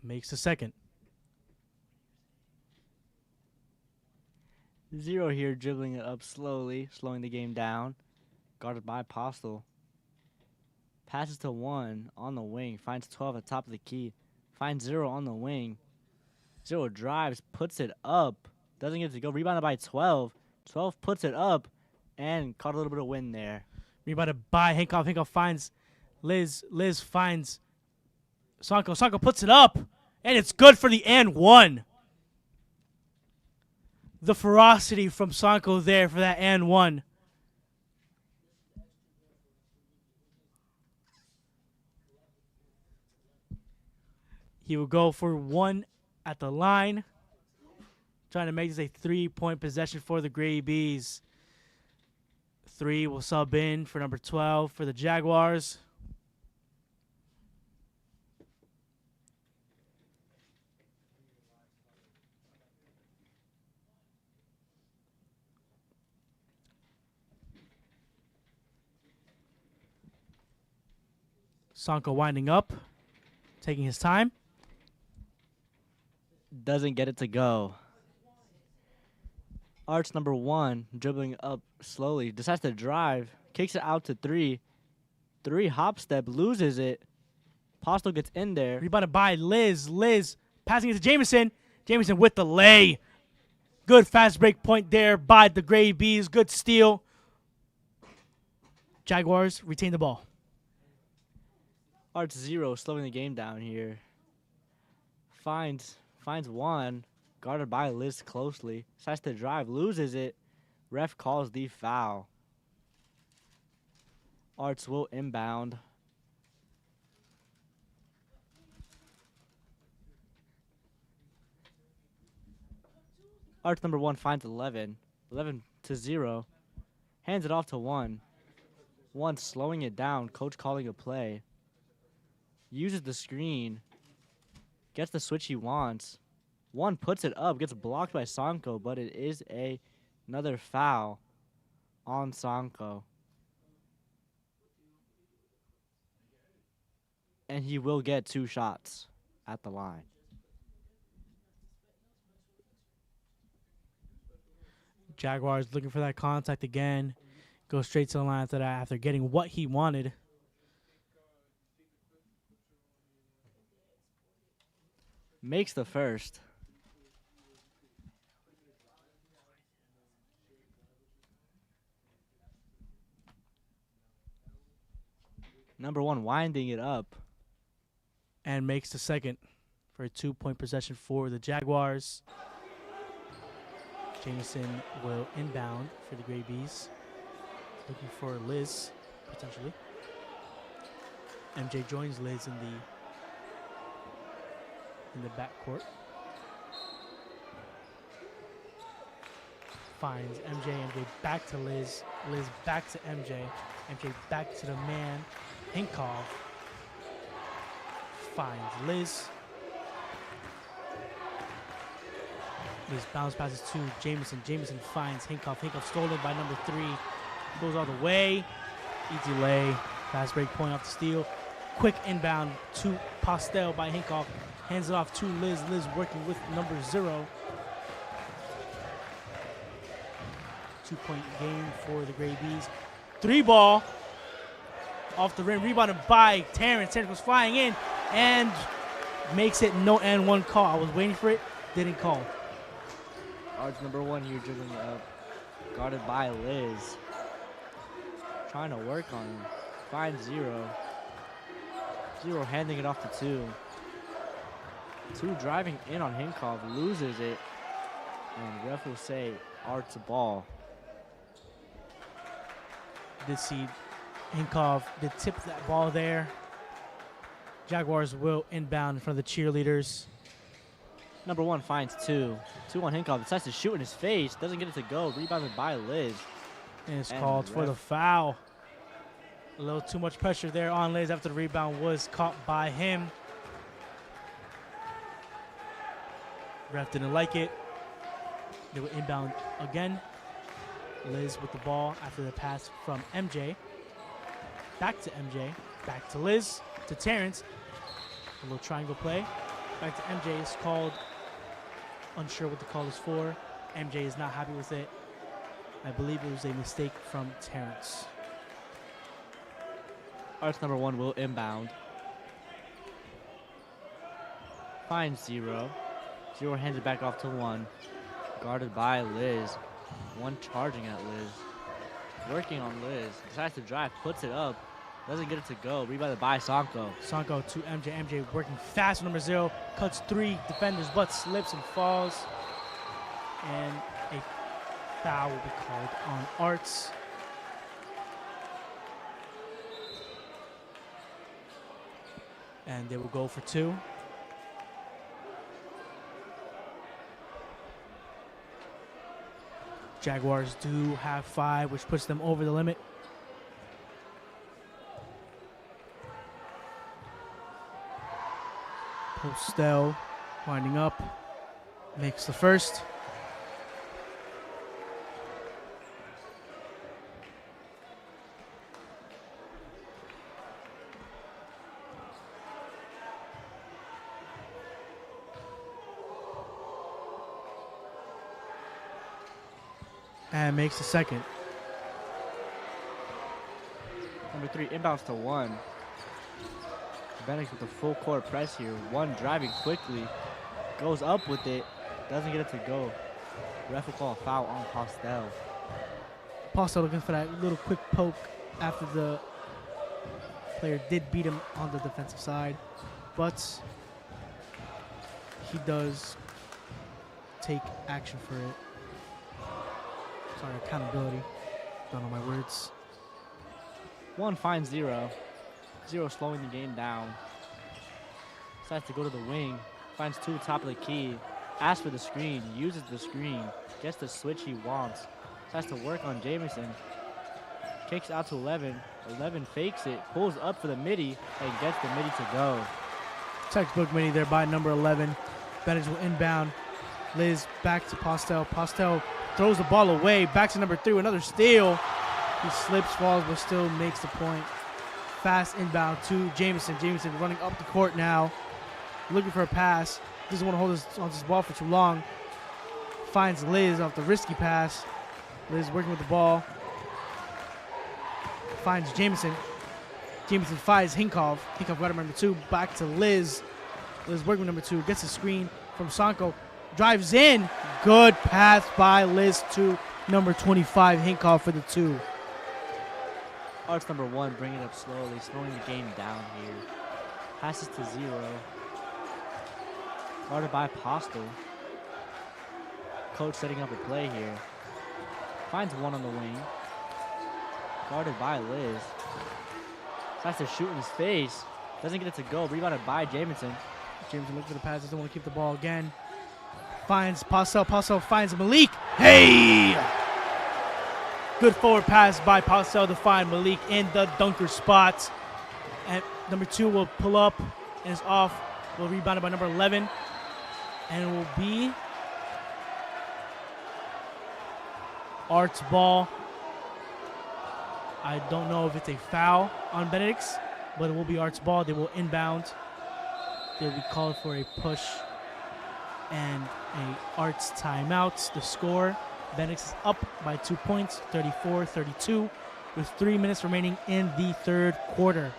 Makes the second. 0 here, dribbling it up slowly, slowing the game down. Guarded by Postel. Passes to 1 on the wing. Finds 12 at the top of the key. Finds 0 on the wing. 0 drives, puts it up. Doesn't get to go. Rebounded by 12. 12 puts it up and caught a little bit of wind there. Rebounded by Hankoff. Hankoff finds Liz. Liz finds Sanko. Sanko puts it up, and it's good for the and 1. The ferocity from Sanko there for that and 1. He will go for 1 at the line. Trying to make this a 3-point possession for the Gray Bees. 3 will sub in for number 12 for the Jaguars. Sanko winding up, taking his time. Doesn't get it to go. Arts number 1, dribbling up slowly, decides to drive, kicks it out to 3. 3 hop step, loses it. Postel gets in there. Rebounded by Liz. Liz passing it to Jameson. Jameson with the lay. Good fast break point there by the Gray Bees. Good steal. Jaguars retain the ball. Arts 0, slowing the game down here. Finds 1, guarded by Liz closely. Decides to drive, loses it. Ref calls the foul. Arts will inbound. Arts number 1 finds 11. 11 to 0. Hands it off to 1. 1 slowing it down. Coach calling a play. Uses the screen. Gets the switch he wants. 1 puts it up. Gets blocked by Sanko, but it is another foul on Sanko. And he will get 2 shots at the line. Jaguars looking for that contact again. Go straight to the line after that after getting what he wanted. Makes the first. Number 1 winding it up. And makes the second for a 2-point possession for the Jaguars. Jameson will inbound for the Gray Bees. Looking for Liz, potentially. MJ joins Liz in the backcourt. Finds MJ. MJ back to Liz. Liz back to MJ. MJ back to the man. Hinkov finds Liz. Liz bounce passes to Jameson. Jameson finds Hinkov. Hinkov stolen by number 3. Goes all the way. Easy lay. Fast break point off the steal. Quick inbound to Postel by Hinkov. Hands it off to Liz. Liz working with number 0. 2-point game for the Gray Bees. 3-ball. Off the rim. Rebounded by Terrence. Terrence was flying in and makes it no and 1 call. I was waiting for it. Didn't call. Arch number 1 here dribbling it up. Guarded by Liz. Trying to work on him. Finds 0. 0 handing it off to 2. 2 driving in on Hinkov. Loses it. And ref will say Art's ball. Did see Hinkov did tip that ball there. Jaguars will inbound in front of the cheerleaders. Number 1 finds 2. 2 on Hinkov. Decides to shoot in his face. Doesn't get it to go. Rebounded by Liz. And it's called for the foul. A little too much pressure there on Liz after the rebound was caught by him. Ref didn't like it. They will inbound again. Liz with the ball after the pass from MJ. Back to MJ. Back to Liz. To Terrence. A little triangle play. Back to MJ. It's called. Unsure what the call is for. MJ is not happy with it. I believe it was a mistake from Terrence. Arts number 1 will inbound. Finds 0. 0 hands it back off to 1. Guarded by Liz. 1 charging at Liz. Working on Liz. Decides to drive. Puts it up. Doesn't get it to go. Rebounded by Sanko. Sanko to MJ. MJ working fast with number 0. Cuts 3 defenders, but slips and falls. And a foul will be called on Arts. And they will go for 2. Jaguars do have 5, which puts them over the limit. Postel winding up, makes the first. And makes the second. Number 3 inbounds to 1. Benedict with a full court press here. 1 driving quickly. Goes up with it. Doesn't get it to go. Ref will call a foul on Postel. Postel looking for that little quick poke after the player did beat him on the defensive side. But he does take action for it. Sorry, accountability. Don't know my words. 1 finds 0. 0 slowing the game down. Decides to go to the wing. Finds 2 top of the key. Asks for the screen. Uses the screen. Gets the switch he wants. Decides to work on Jameson. Kicks out to 11. 11 fakes it. Pulls up for the midi. And gets the midi to go. Textbook midi there by number 11. Benedict will inbound. Liz back to Postel. Postel throws the ball away. Back to number 3. Another steal. He slips, falls, but still makes the point. Fast inbound to Jameson. Jameson running up the court now. Looking for a pass. Doesn't want to hold this ball for too long. Finds Liz off the risky pass. Liz working with the ball. Finds Jameson. Jameson finds Hinkov. Hinkov got him number 2. Back to Liz. Liz working with number 2. Gets the screen from Sanko. Drives in. Good pass by Liz to number 25. Hinkov for the 2. Arts number 1 bringing it up slowly, slowing the game down here. Passes to 0. Guarded by Postel. Coach setting up a play here. Finds one on the wing. Guarded by Liz. Tries to shoot in his face. Doesn't get it to go. Rebounded by Jamison. Jamison looking for the pass. Doesn't want to keep the ball again. Finds Postel. Postel finds Malik. Hey! Good forward pass by Postel to find Malik in the dunker spot. And number 2 will pull up and is off. Will rebound by number 11. And it will be Art's ball. I don't know if it's a foul on Benedict's, but it will be Art's ball. They will inbound. They'll be called for a push and a Arts timeout. The score, Benedict's is up by 2 points, 34-32, with 3 minutes remaining in the third quarter.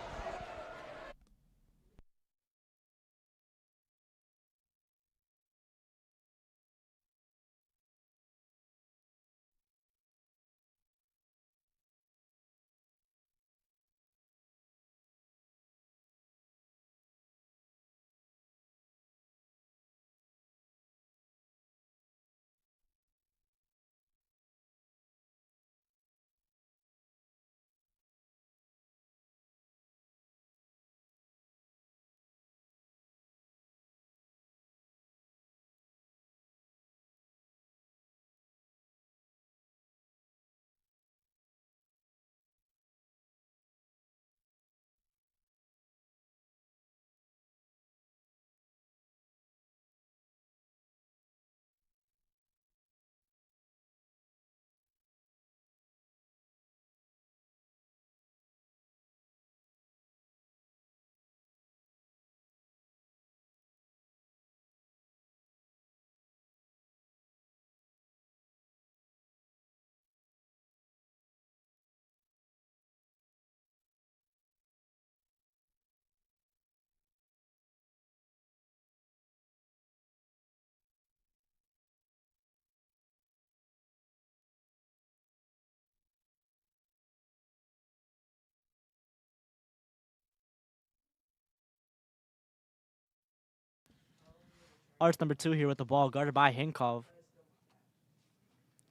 Arts number 2 here with the ball, guarded by Hinkov.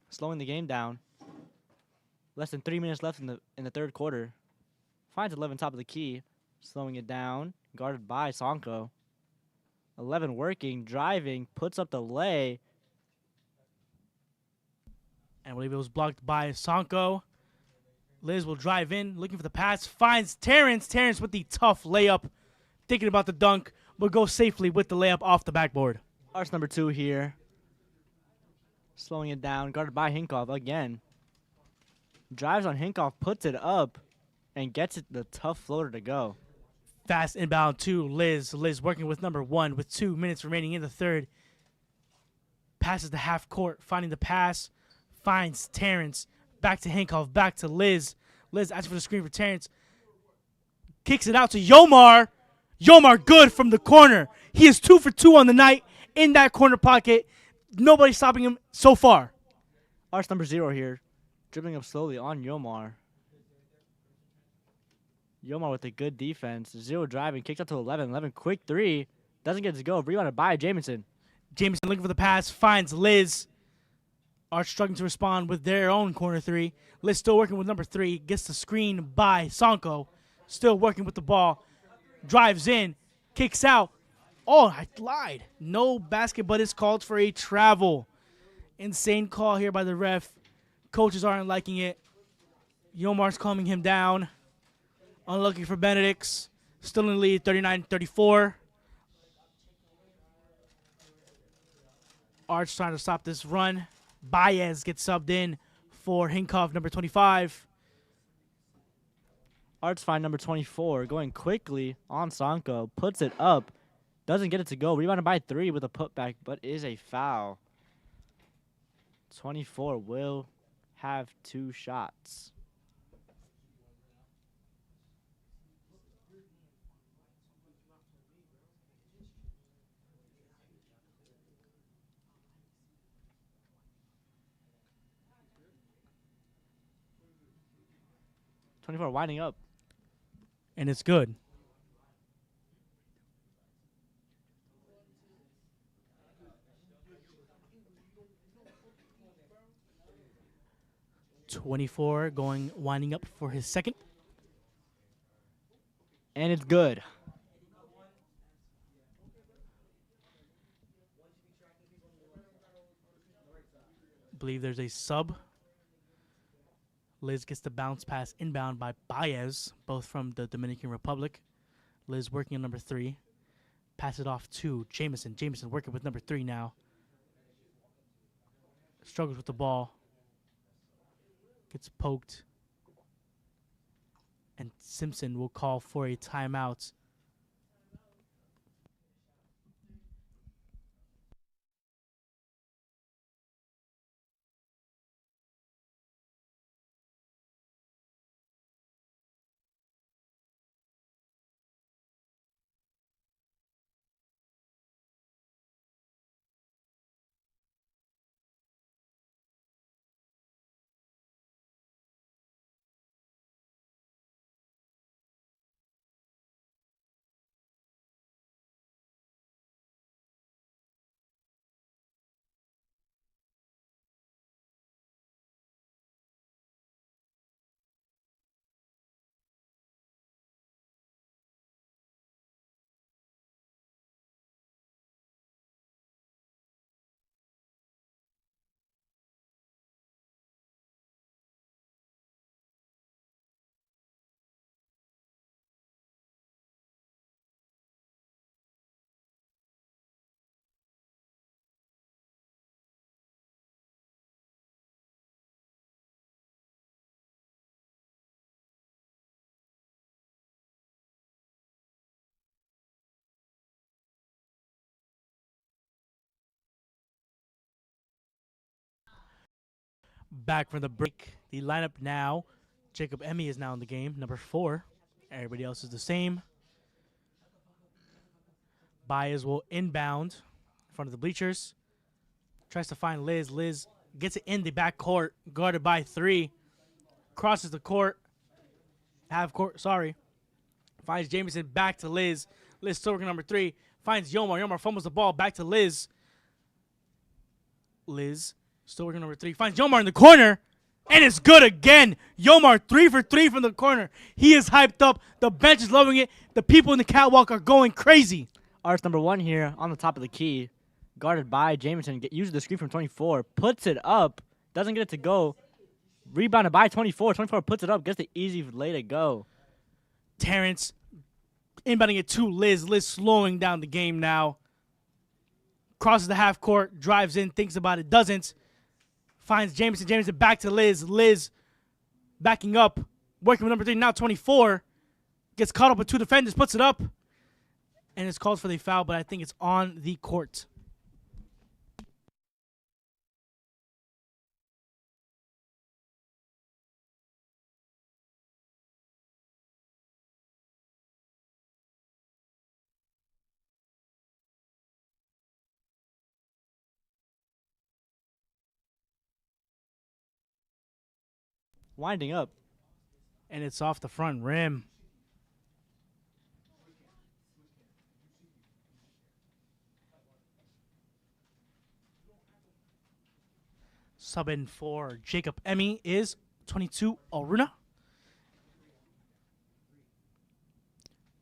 Slowing the game down. Less than 3 minutes left in the third quarter. Finds 11 top of the key. Slowing it down, guarded by Sanko. 11 working, driving, puts up the lay. And I believe it was blocked by Sanko. Liz will drive in, looking for the pass. Finds Terrence. Terrence with the tough layup. Thinking about the dunk, but goes safely with the layup off the backboard. Arts number 2 here. Slowing it down, guarded by Hinkov again. Drives on Hinkov, puts it up, and gets it the tough floater to go. Fast inbound to Liz. Liz working with number 1 with 2 minutes remaining in the third. Passes the half court, finding the pass. Finds Terrence. Back to Hinkov, back to Liz. Liz asks for the screen for Terrence. Kicks it out to Yomar. Yomar good from the corner. He is 2 for 2 on the night in that corner pocket. Nobody's stopping him so far. Arts number 0 here. Dribbling up slowly on Yomar. Yomar with a good defense. 0 driving. Kicks out to 11. 11 quick 3. Doesn't get to go. Rebounded by Jamison. Jamison looking for the pass. Finds Liz. Arch struggling to respond with their own corner 3. Liz still working with number 3. Gets the screen by Sanko. Still working with the ball. Drives in. Kicks out. Oh, I lied. No basket, but it's called for a travel. Insane call here by the ref. Coaches aren't liking it. Yomar's calming him down. Unlucky for Benedict. Still in the lead, 39-34. Arch trying to stop this run. Baez gets subbed in for Hinkov, number 25. Arts find number 24, going quickly on Sanko. Puts it up. Doesn't get it to go. Rebounded by 3 with a putback, but is a foul. 24 will have 2 shots. 24 winding up. And it's good. Winding up for his second. And it's good. Believe there's a sub. Liz gets the bounce pass inbound by Baez, both from the Dominican Republic. Liz working on number 3. Pass it off to Jameson. Jameson working with number 3 now. Struggles with the ball. Gets poked. And Simpson will call for a timeout. Back from the break. The lineup now. Jacob Emmy is now in the game, number 4. Everybody else is the same. Baez will inbound in front of the bleachers. Tries to find Liz. Liz gets it in the back court, guarded by 3. Crosses the court. Half court, sorry. Finds Jameson back to Liz. Liz still working number 3. Finds Yomar. Yomar fumbles the ball back to Liz. Liz still working number 3. Finds Yomar in the corner. And it's good again. Yomar 3 for 3 from the corner. He is hyped up. The bench is loving it. The people in the catwalk are going crazy. Arts number 1 here on the top of the key. Guarded by Jameson. Uses the screen from 24. Puts it up. Doesn't get it to go. Rebounded by 24. 24 puts it up. Gets the easy lay to go. Terrence inbounding it to Liz. Liz slowing down the game now. Crosses the half court. Drives in. Thinks about it. Doesn't. Finds Jameson. Jameson back to Liz. Liz backing up. Working with number 3. Now 24. Gets caught up with 2 defenders. Puts it up. And it's called for the foul, but I think it's on the court. Winding up. And it's off the front rim. Subbing for Jacob Emmy is 22 Aruna.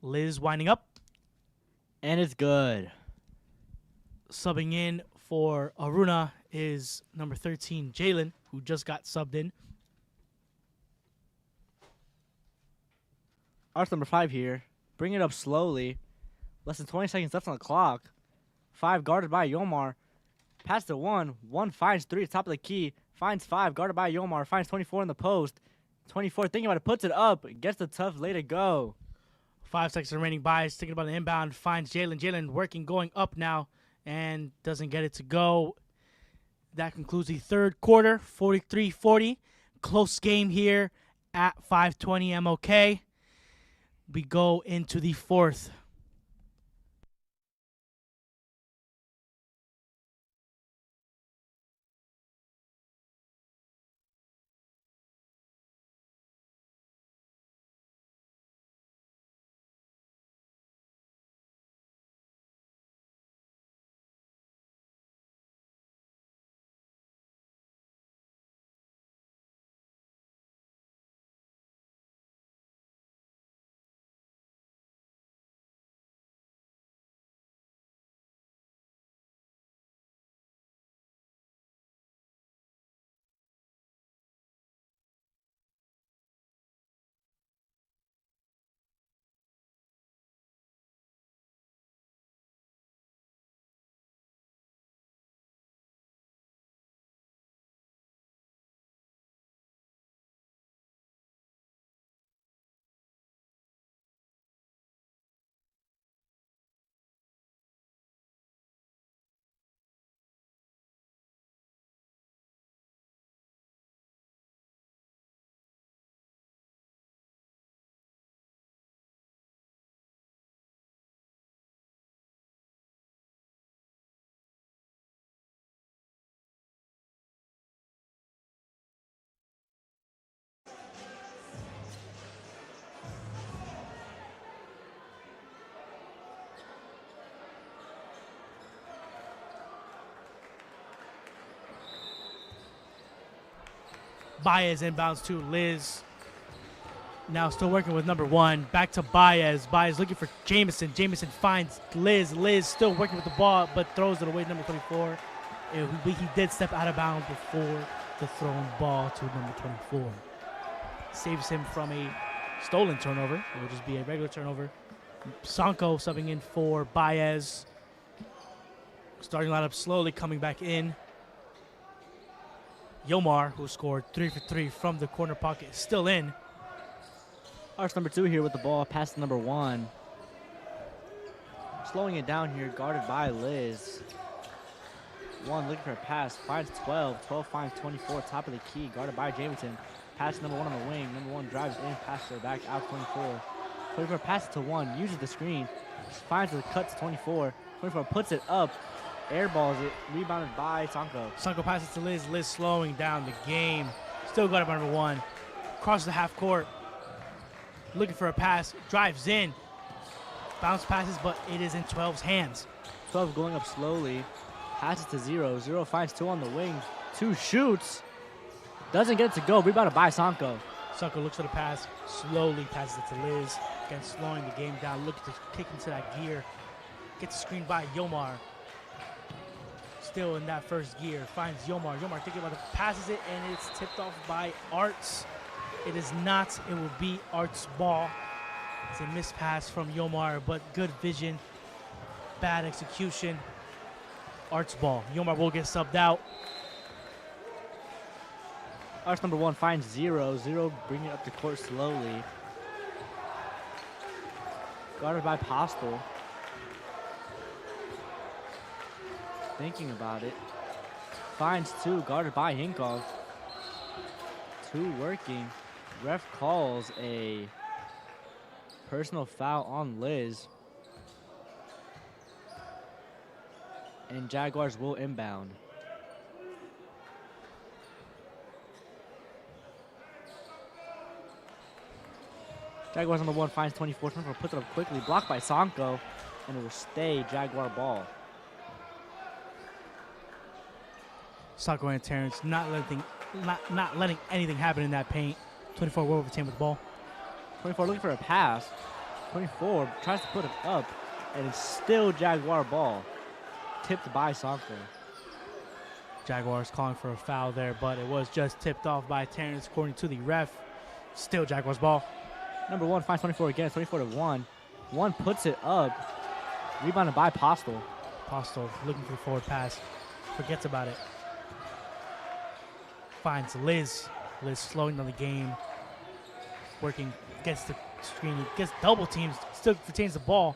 Liz winding up. And it's good. Subbing in for Aruna is number 13, Jalen, who just got subbed in. Arts number 5 here. Bring it up slowly. Less than 20 seconds left on the clock. 5 guarded by Yomar. Pass to 1. 1 finds 3 at the top of the key. Finds 5 guarded by Yomar. Finds 24 in the post. 24 thinking about it. Puts it up. Gets the tough lay to go. 5 seconds remaining. Bias thinking about an inbound. Finds Jalen. Jalen working, going up now. And doesn't get it to go. That concludes the third quarter. 43-40. Close game here at 520 MOK. We go into the fourth. Baez inbounds to Liz. Now still working with number 1. Back to Baez. Baez looking for Jamison. Jamison finds Liz. Liz still working with the ball, but throws it away to number 24. He did step out of bounds before the thrown ball to number 24. Saves him from a stolen turnover. It will just be a regular turnover. Sanko subbing in for Baez. Starting lineup slowly coming back in. Yomar, who scored 3 for 3 from the corner pocket, is still in. Arch number 2 here with the ball, pass to number 1. Slowing it down here, guarded by Liz. 1 looking for a pass, finds 12. 12 finds 24, top of the key, guarded by Jamison. Pass to number 1 on the wing. Number 1 drives in, passes her back out 24. 24 passes to 1, uses the screen, finds the cut to 24. 24 puts it up, airballs it, rebounded by Sanko. Sanko passes to Liz. Liz slowing down the game. Still guarded by number 1. Crosses the half court. Looking for a pass, drives in. Bounce passes, but it is in 12's hands. 12 going up slowly, passes to 0. 0 finds 2 on the wing. 2 shoots, doesn't get it to go, rebounded by Sanko. Sanko looks for the pass, slowly passes it to Liz. Again, slowing the game down, looking to kick into that gear. Gets screened by Yomar. Still in that first gear, finds Yomar. Yomar thinking about it, passes it, and it's tipped off by Arts. It is not, it will be Arts' ball. It's a missed pass from Yomar, but good vision, bad execution. Arts' ball. Yomar will get subbed out. Arch number 1 finds 0. 0 bringing it up the court slowly. Guarded by Postel. Thinking about it. Finds 2, guarded by Hinkov. 2 working. Ref calls a personal foul on Liz. And Jaguars will inbound. Jaguars on the 1 finds 24. 24 puts it up quickly, blocked by Sanko, and it will stay Jaguar ball. Sanko and Terrence not letting anything happen in that paint. 24 will overtime with the ball. 24 looking for a pass. 24 tries to put it up, and it's still Jaguar ball. Tipped by Sanko. Jaguars calling for a foul there, but it was just tipped off by Terrence according to the ref. Still Jaguars ball. Number 1 finds 24 again, 24 to 1. 1 puts it up, rebounded by Postel. Postel looking for the forward pass, forgets about it. Finds Liz. Liz slowing down the game. Working, gets the screen, gets double teams, still retains the ball.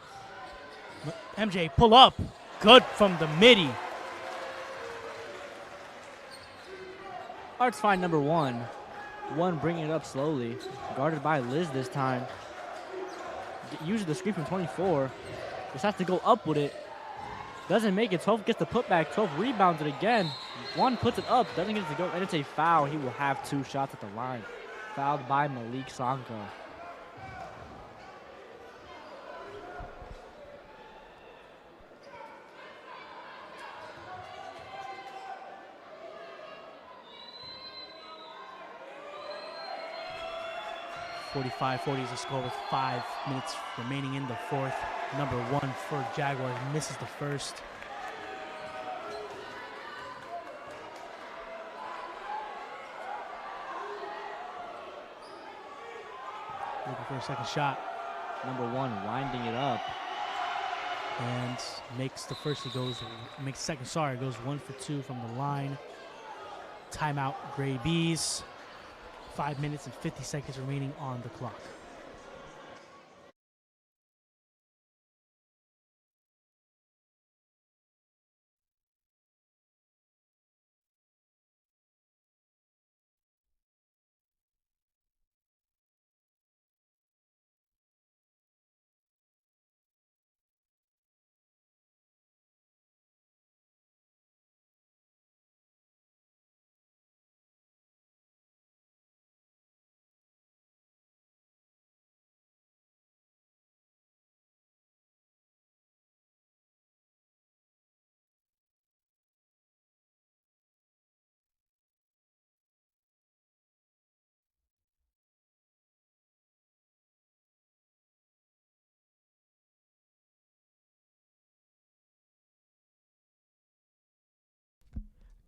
MJ pull up, good from the midi. Arts find number 1. 1 bringing it up slowly, guarded by Liz this time. Uses the screen from 24. Just has to go up with it. Doesn't make it. 12 gets the putback. 12 rebounds it again. 1 puts it up. Doesn't get it to go. And it's a foul. He will have 2 shots at the line. Fouled by Malik Sanko. .45-40 is the score with 5 minutes remaining in the fourth. Number 1 for Jaguars misses the first. Looking for a second shot. Number 1 winding it up. And makes the first, he goes, makes second, sorry, goes 1 for 2 from the line. Timeout, Gray Bees. 5 minutes and 50 seconds remaining on the clock.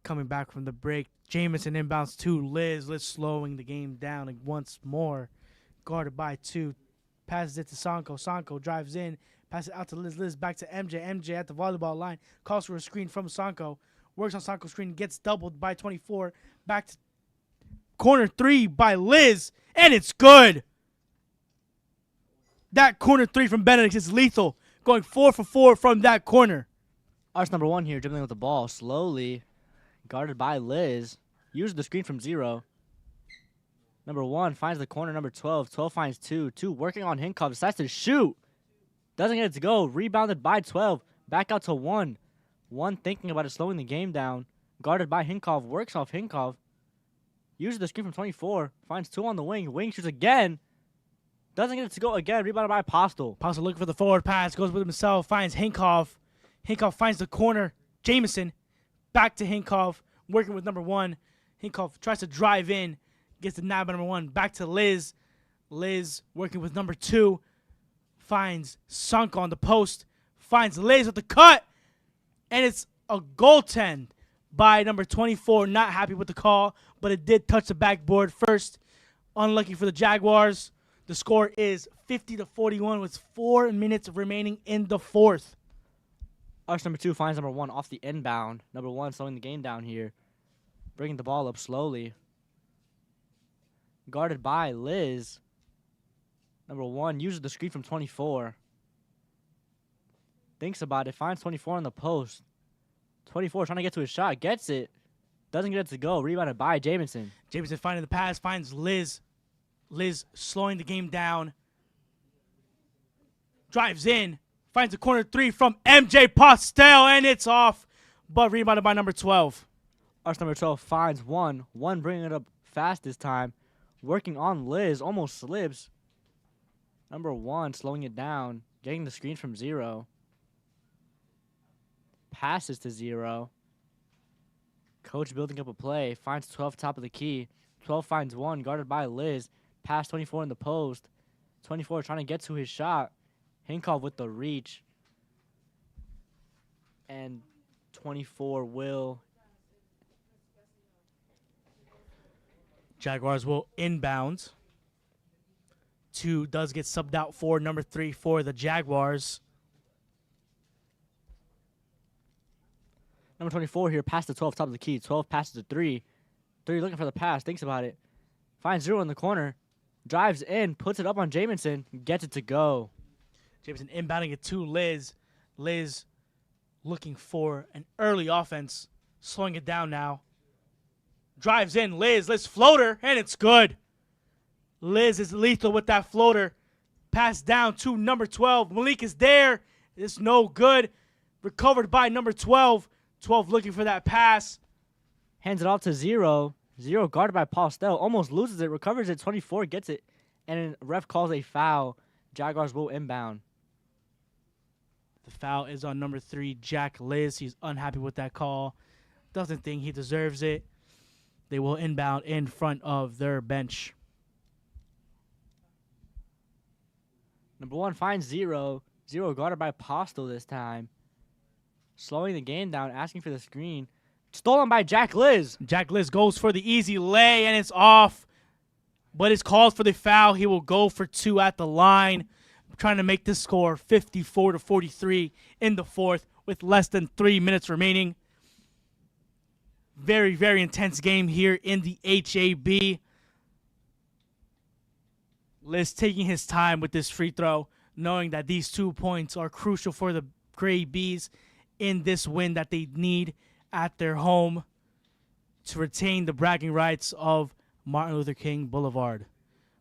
coming back from the break. Jamison inbounds to Liz. Liz slowing the game down once more. Guarded by 2. Passes it to Sanko. Sanko drives in. Passes it out to Liz. Liz back to MJ. MJ at the volleyball line. Calls for a screen from Sanko. Works on Sanko's screen. Gets doubled by 24. Back to corner 3 by Liz. And it's good. That corner 3 from Benedict is lethal. Going 4 for 4 from that corner. Arch number 1 here, dribbling with the ball slowly. Guarded by Liz. Uses the screen from 0. Number 1 finds the corner. Number 12. 12 finds 2. 2 working on Hinkov. Decides to shoot. Doesn't get it to go. Rebounded by 12. Back out to 1. 1 thinking about it, slowing the game down. Guarded by Hinkov. Works off Hinkov. Uses the screen from 24. Finds 2 on the wing. Wing shoots again. Doesn't get it to go again. Rebounded by Postel. Postel looking for the forward pass. Goes with himself. Finds Hinkov. Hinkov finds the corner. Jamison. Back to Hinkov. Working with number 1. Hinkov tries to drive in. Gets the nab by number 1. Back to Liz. Liz working with number 2. Finds Sunk on the post. Finds Liz with the cut. And it's a goaltend by number 24. Not happy with the call, but it did touch the backboard first. Unlucky for the Jaguars. The score is 50-41 with 4 minutes remaining in the fourth. Arch number 2 finds number 1 off the inbound. Number 1 slowing the game down here. Bringing the ball up slowly. Guarded by Liz. Number 1 uses the screen from 24. Thinks about it. Finds 24 on the post. 24 trying to get to his shot. Gets it. Doesn't get it to go. Rebounded by Jamison. Jamison finding the pass. Finds Liz. Liz slowing the game down. Drives in. Finds a corner 3 from MJ Postel. And it's off. But rebounded by number 12. Arch number 12 finds 1. 1 bringing it up fast this time. Working on Liz. Almost slips. Number 1 slowing it down. Getting the screen from 0. Passes to 0. Coach building up a play. Finds 12 top of the key. 12 finds 1. Guarded by Liz. Pass 24 in the post. 24 trying to get to his shot. Hinkov with the reach. And 24 will. Jaguars will inbound. 2 does get subbed out for number 3 for the Jaguars. Number 24 here, pass to 12, top of the key. 12 passes to 3. 3 looking for the pass, thinks about it. Finds 0 in the corner. Drives in, puts it up on Jamison, gets it to go. Jamison inbounding it to Liz. Liz looking for an early offense. Slowing it down now. Drives in, Liz floater, and it's good. Liz is lethal with that floater. Pass down to number 12. Malik is there. It's no good. Recovered by number 12. 12 looking for that pass. Hands it off to 0. 0 guarded by Postel. Almost loses it. Recovers it. 24 gets it. And ref calls a foul. Jaguars will inbound. The foul is on number 3, Jack Liz. He's unhappy with that call. Doesn't think he deserves it. They will inbound in front of their bench. Number 1 finds 0. 0 guarded by Postel this time. Slowing the game down, asking for the screen. Stolen by Jack Liz. Jack Liz goes for the easy lay, and it's off. But it's called for the foul. He will go for 2 at the line. Trying to make this score 54-43 in the fourth with less than 3 minutes remaining. Very, very intense game here in the HAB. Liz taking his time with this free throw, knowing that these 2 points are crucial for the Gray Bees in this win that they need at their home to retain the bragging rights of Martin Luther King Boulevard.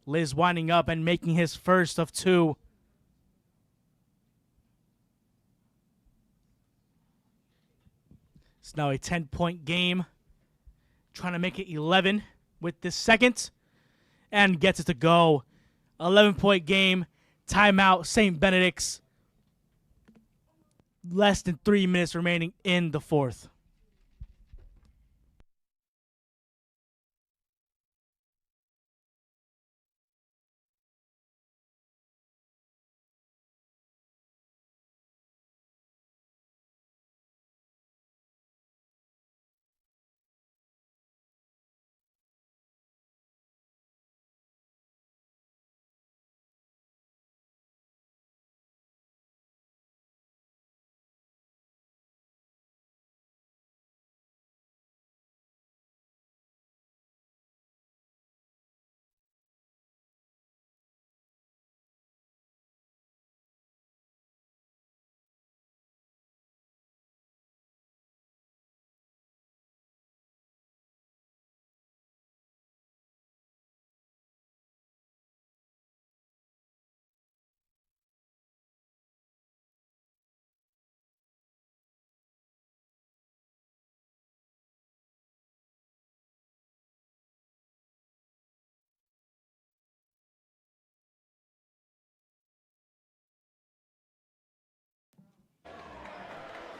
Liz winding up and making his first of 2. It's now a 10-point game. Trying to make it 11 with this second. And gets it to go. 11-point game. Timeout, St. Benedict's. Less than 3 minutes remaining in the fourth.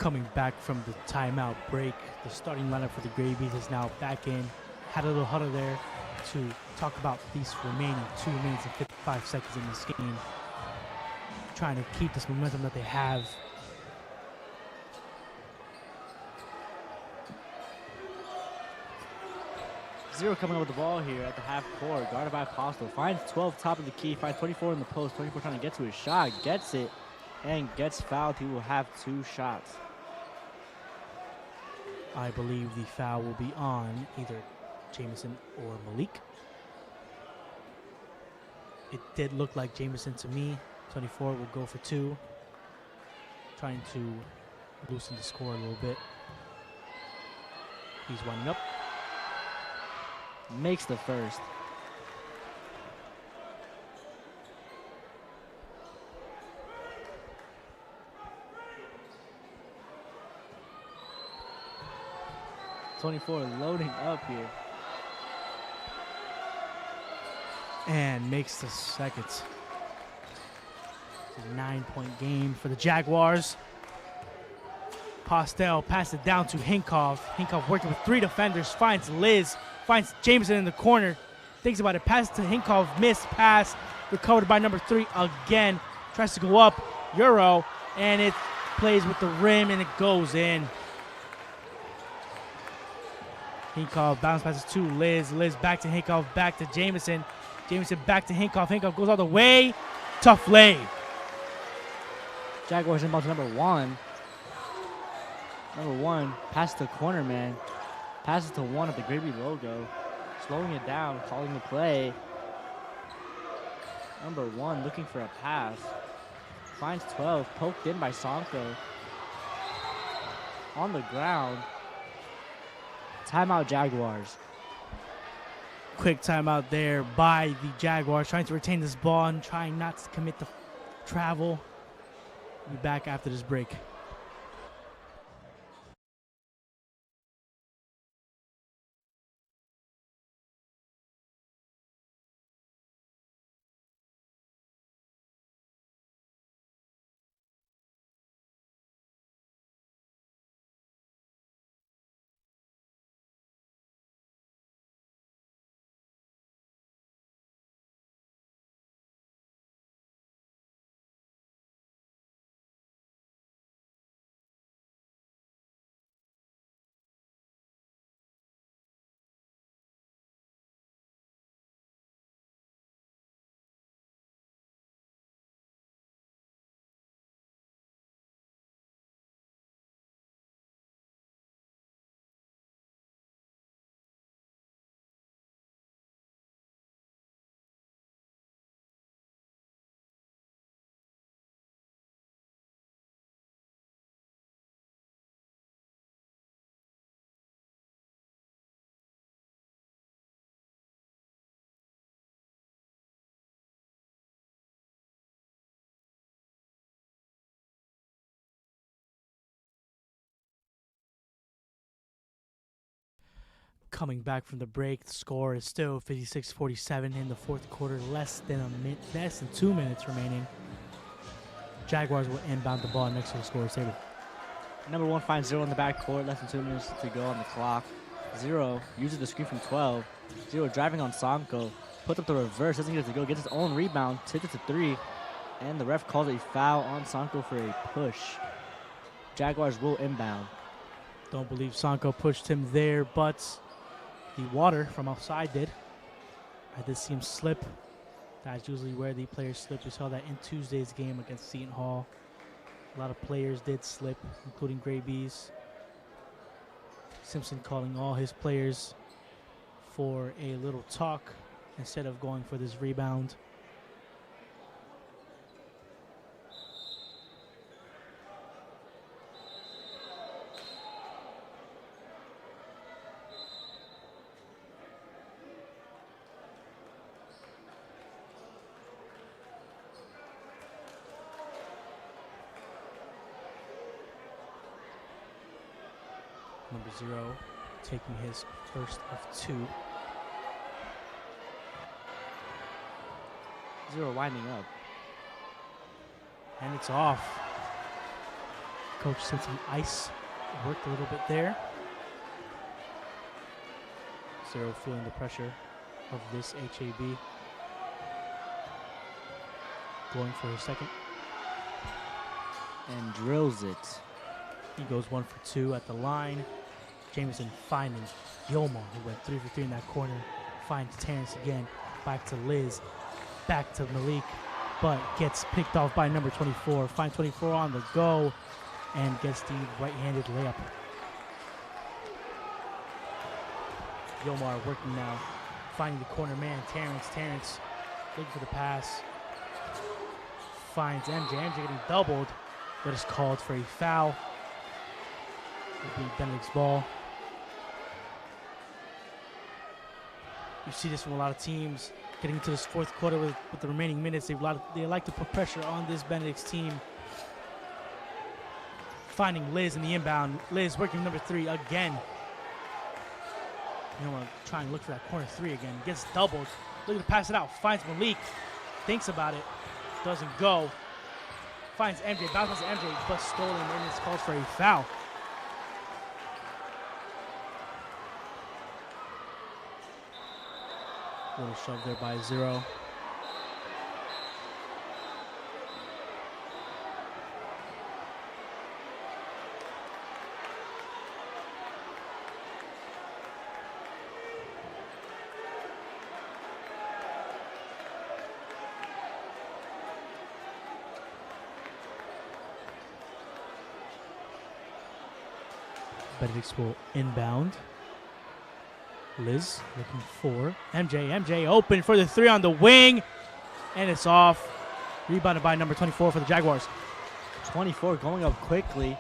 Coming back from the timeout break, the starting lineup for the Gravies is now back in. Had a little huddle there to talk about these remaining 2 minutes and 55 seconds in this game. Trying to keep this momentum that they have. Zero coming up with the ball here at the half court, guarded by Apostle. Finds 12 top of the key, finds 24 in the post. 24 trying to get to his shot, gets it, and gets fouled. He will have 2 shots. I believe the foul will be on either Jameson or Malik. It did look like Jameson to me. 24 will go for 2. Trying to loosen the score a little bit. He's winding up. Makes the first. .24 loading up here. And makes the second. It's a 9-point game for the Jaguars. Postel passes it down to Hinkov. Hinkov working with 3 defenders, finds Liz, finds Jameson in the corner, thinks about it, passes to Hinkov, missed pass, recovered by number 3 again, tries to go up, Euro, and it plays with the rim and it goes in. Hinkov bounce passes to Liz, Liz back to Hinkov, back to Jameson, Jameson back to Hinkov, Hinkov goes all the way, tough lay. Jaguars inbound to number 1. Number 1, pass to corner man. Passes to 1 of the Gravy logo. Slowing it down, calling the play. Number 1 looking for a pass. Finds 12, poked in by Sanko. On the ground. Timeout Jaguars. Quick timeout there by the Jaguars, trying to retain this ball and trying not to commit the travel. We'll be back after this break. Coming back from the break, the score is still 56-47 in the fourth quarter. Less than 2 minutes remaining. Jaguars will inbound the ball next to the scorer's table. Number 1 finds 0 in the backcourt. Less than 2 minutes to go on the clock. 0 uses the screen from 12. 0 driving on Sanko. Puts up the reverse. Doesn't get it to go. Gets his own rebound. Takes it to 3. And the ref calls a foul on Sanko for a push. Jaguars will inbound. Don't believe Sanko pushed him there, but the water from outside did. I did see him slip. That's usually where the players slip. We saw that in Tuesday's game against Seton Hall. A lot of players did slip, including Gray Bees. Simpson calling all his players for a little talk instead of going for this rebound. Number 0 taking his first of 2. 0 winding up. And it's off. Coach said some ice worked a little bit there. Zero feeling the pressure of this HAB. Going for his second. And drills it. He goes 1 for 2 at the line. Jameson finding Yomar, who went 3 for 3 in that corner. Finds Terrence again. Back to Liz. Back to Malik. But gets picked off by number 24. Finds 24 on the go. And gets the right-handed layup. Yomar working now. Finding the corner man, Terrence. Terrence looking for the pass. Finds MJ. MJ getting doubled. But is called for a foul. It'll be Benedict's ball. You see this from a lot of teams getting into this fourth quarter with the remaining minutes. They like to put pressure on this Benedict's team. Finding Liz in the inbound. Liz working number 3 again. You want to try and look for that corner 3 again. Gets doubled. Looking to pass it out. Finds Malik. Thinks about it. Doesn't go. Finds MJ. Bounces MJ, but stolen, and it's called for a foul. Little shove there by Zero. Benedict will inbound. Liz looking for MJ. MJ open for the 3 on the wing. And it's off. Rebounded by number 24 for the Jaguars. 24 going up quickly.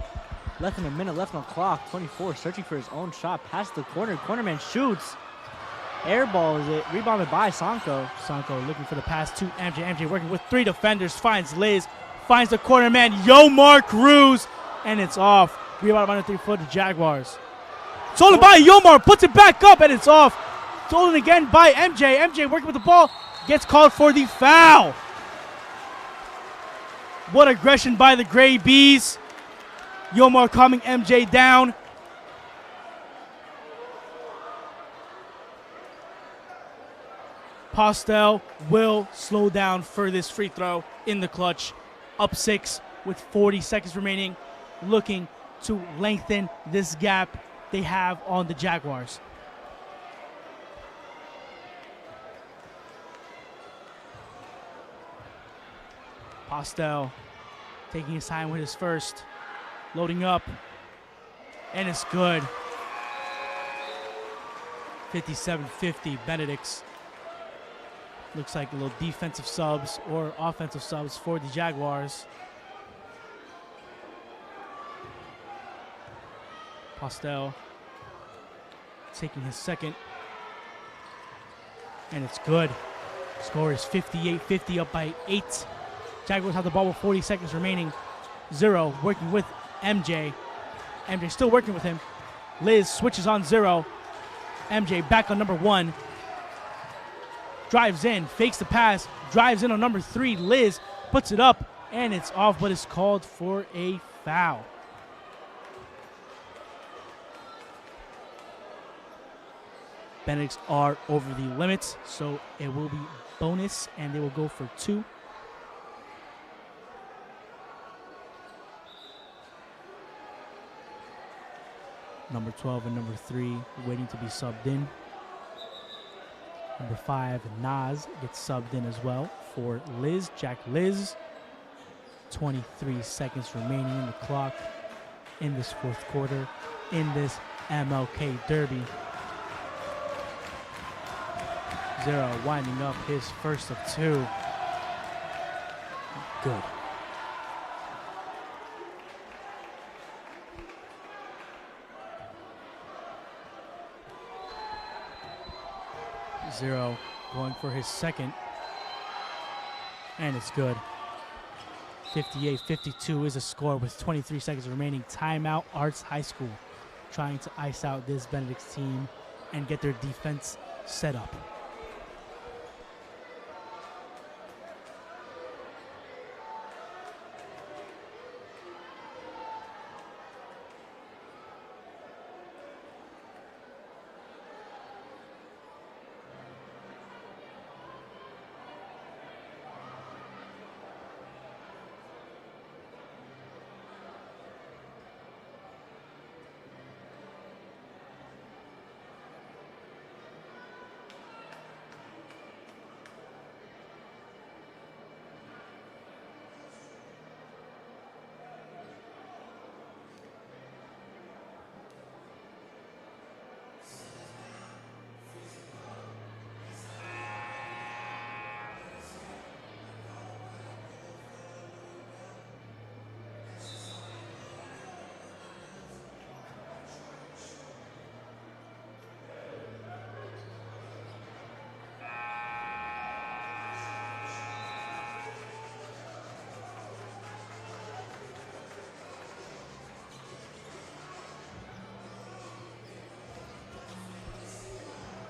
Less than a minute left on the clock. 24 searching for his own shot. Past the corner. Cornerman shoots. Airballs it. Rebounded by Sanko. Sanko looking for the pass to MJ. MJ working with 3 defenders. Finds Liz. Finds the corner man. Yomar Cruz. And it's off. Rebounded by the 3 for the Jaguars. Stolen by Yomar, puts it back up, and it's off. Stolen again by MJ. MJ working with the ball, gets called for the foul. What aggression by the Gray Bees. Yomar calming MJ down. Postel will slow down for this free throw in the clutch. Up 6 with 40 seconds remaining. Looking to lengthen this gap they have on the Jaguars. Postel taking his time with his first. Loading up. And it's good. 57-50 Benedict's. Looks like a little defensive subs or offensive subs for the Jaguars. Postel taking his second. And it's good. Score is 58-50, up by 8. Jaguars have the ball with 40 seconds remaining. Zero working with MJ. MJ still working with him. Liz switches on Zero. MJ back on number 1. Drives in, fakes the pass, drives in on number 3. Liz puts it up, and it's off, but it's called for a foul. Benedicts are over the limits, so it will be bonus, and they will go for 2. Number 12 and number 3 waiting to be subbed in. Number 5, Nas, gets subbed in as well for Liz. Jack Liz. 23 seconds remaining in the clock in this fourth quarter in this MLK Derby. Zero winding up his first of 2. Good. Zero going for his second. And it's good. 58-52 is a score with 23 seconds remaining. Timeout, Arts High School trying to ice out this Benedict's team and get their defense set up.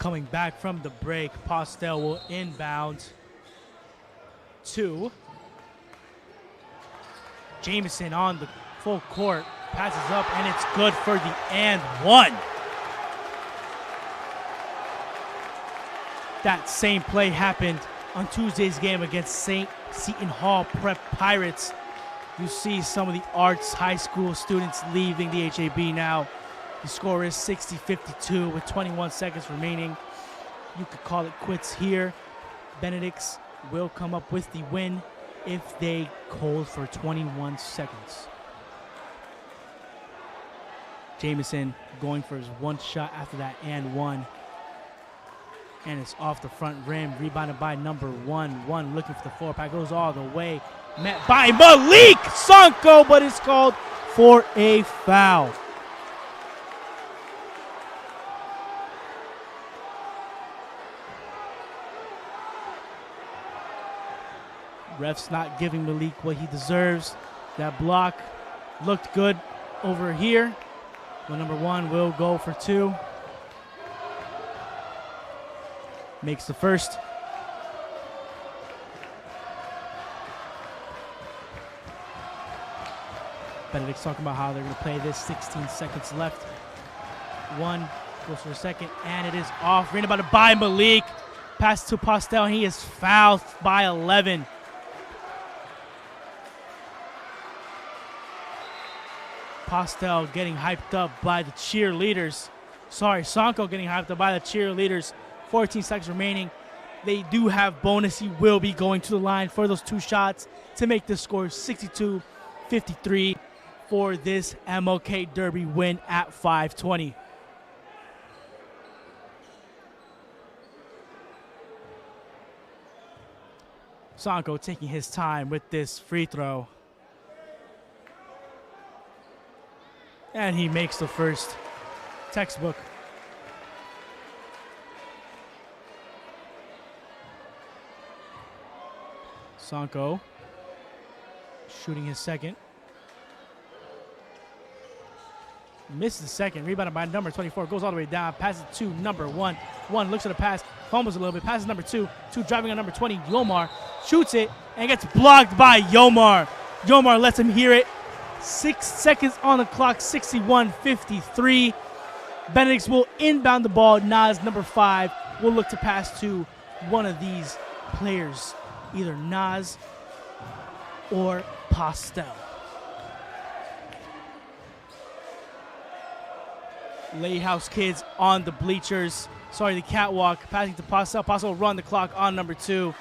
Coming back from the break, Postel will inbound to Jamison on the full court. Passes up, and it's good for the and one. That same play happened on Tuesday's game against St. Seton Hall Prep Pirates. You see some of the arts high school students leaving the HAB now. The score is 60-52 with 21 seconds remaining. You could call it quits here. Benedicts will come up with the win if they hold for 21 seconds. Jamison going for his one shot after that and one. And it's off the front rim, rebounded by number one. One looking for the four-pack, goes all the way. Met by Malik Sonko, but it's called for a foul. Ref's not giving Malik what he deserves. That block looked good over here. But number one will go for two. Makes the first. Benedict's talking about how they're going to play this. 16 seconds left. One goes for a second, and it is off. Rebounded by Malik. Pass to Postel, and he is fouled by 11. Postel getting hyped up by the cheerleaders. Sorry, Sonko getting hyped up by the cheerleaders. 14 seconds remaining. They do have bonus. He will be going to the line for those two shots to make the score 62-53 for this MLK Derby win at 520. Sonko taking his time with this free throw. And he makes the first. Textbook. Sonko shooting his second. Misses the second. Rebounded by number 24. Goes all the way down. Passes to number one. One looks at the pass. Fumbles a little bit. Passes number two. Two driving on number 20. Yomar shoots it and gets blocked by Yomar. Yomar lets him hear it. 6 seconds on the clock. 61-53. Benedicts will inbound the ball. Nas, number 5, will look to pass to one of these players. Either Nas or Postel. Lighthouse kids on the bleachers. Sorry, the catwalk. Passing to Postel. Postel will run the clock on number 2.